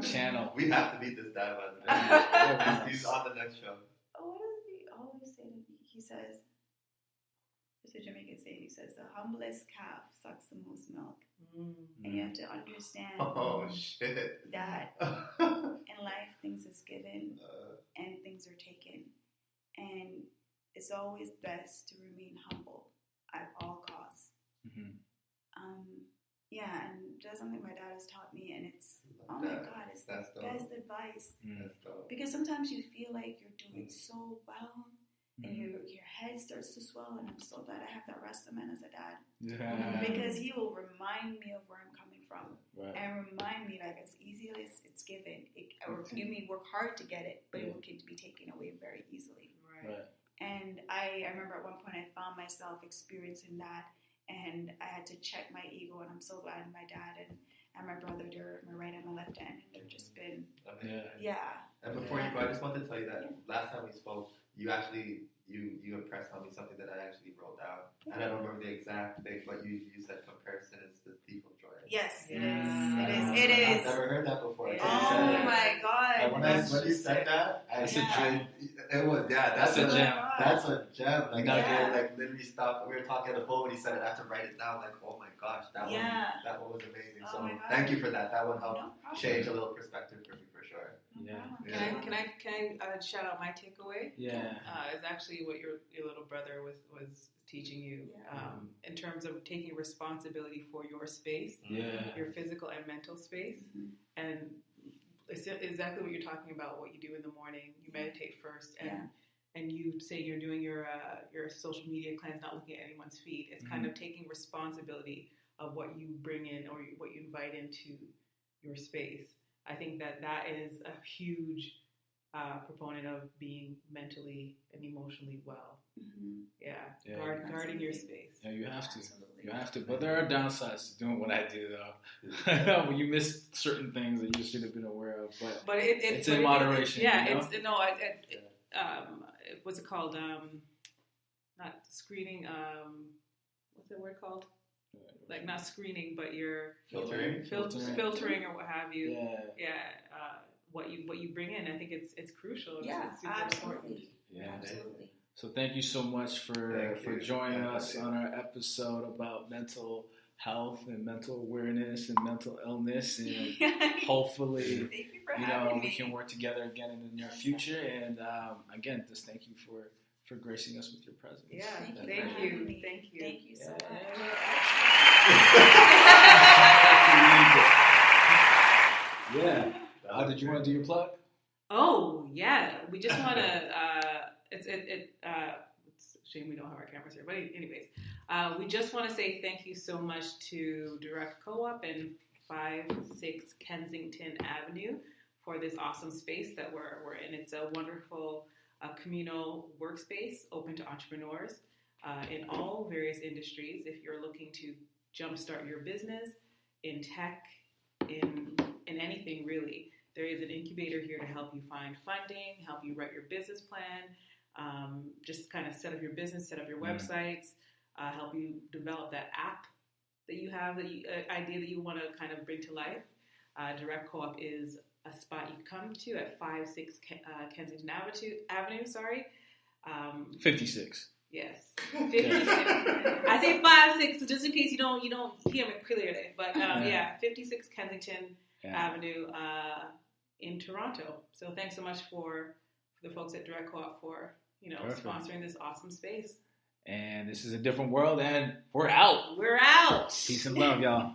Channel. We have to meet this dad by the way. He's on the next show. Oh, what does he always say to me? He says, it's a Jamaican saying, he says, the humblest calf sucks the most milk. And you have to understand that in life things is given and things are taken. And it's always best to remain humble at all costs. Yeah, and that's something my dad has taught me, and it's, oh my God, it's the best advice. Because sometimes you feel like you're doing so well, and your head starts to swell, and I'm so glad I have that rest of man as a dad. Because he will remind me of where I'm coming from, and remind me like as easy as it's given. You may work hard to get it, but it can be taken away very easily. And I remember at one point I found myself experiencing that, and I had to check my ego, and I'm so glad my dad and my brother, they're my right and my left hand, and they've just been, And before you go, I just wanted to tell you that last time we spoke, you actually, you impressed on me something that I actually wrote down. And I don't remember the exact thing, but you said comparison is the thief of joy. Yes, it is. It is. I've never heard that before. Oh my God. When you said that, that's a gem. It was, that's a gem. That's a gem. Like, I like literally stopped. We were talking on the phone when he said it. I had to write it down. Like, oh my gosh, that one was amazing. So thank you for that. That one helped change a little perspective for me for sure. Yeah. Can I shout out my takeaway? Yeah. It's actually what your little brother was teaching you in terms of taking responsibility for your space, your physical and mental space, and it's exactly what you're talking about. What you do in the morning, you meditate first, and you say you're doing your social media cleanse, not looking at anyone's feed. It's kind of taking responsibility of what you bring in or what you invite into your space. I think that is a huge proponent of being mentally and emotionally well. Guarding your space. Yeah, you have to. Absolutely. You have to. But there are downsides to doing what I do, though. When you miss certain things that you should have been aware of. But it's in moderation. What's it called? Not screening. What's the word called? Like not screening, but you're filtering or what have you. What you bring in, I think it's crucial. It's super important. Yeah, absolutely. So thank you so much for joining us on our episode about mental health and mental awareness and mental illness, and hopefully we can work together again in the near future. And again, just thank you for gracing us with your presence. Yeah, thank you. Thank you so much. Yeah. Did you want to do your plug? Oh yeah, we just want to. It's a shame we don't have our cameras here, but anyways, we just want to say thank you so much to Direct Co-op and 5-6 Kensington Avenue for this awesome space that we're in. It's a wonderful communal workspace open to entrepreneurs in all various industries. If you're looking to jumpstart your business in tech, in anything really, there is an incubator here to help you find funding, help you write your business plan, just kind of set up your business, set up your websites, help you develop that app that you have, idea that you want to kind of bring to life. Direct Co-op is a spot you can come to at 5-6 Kensington Avenue. 56. Yes, 56. I say 5-6 just in case you don't hear me clearly. But 56 Kensington Avenue in Toronto. So thanks so much for the folks at Direct Co-op for sponsoring this awesome space. And this is a different world, and we're out. We're out. Peace and love, y'all.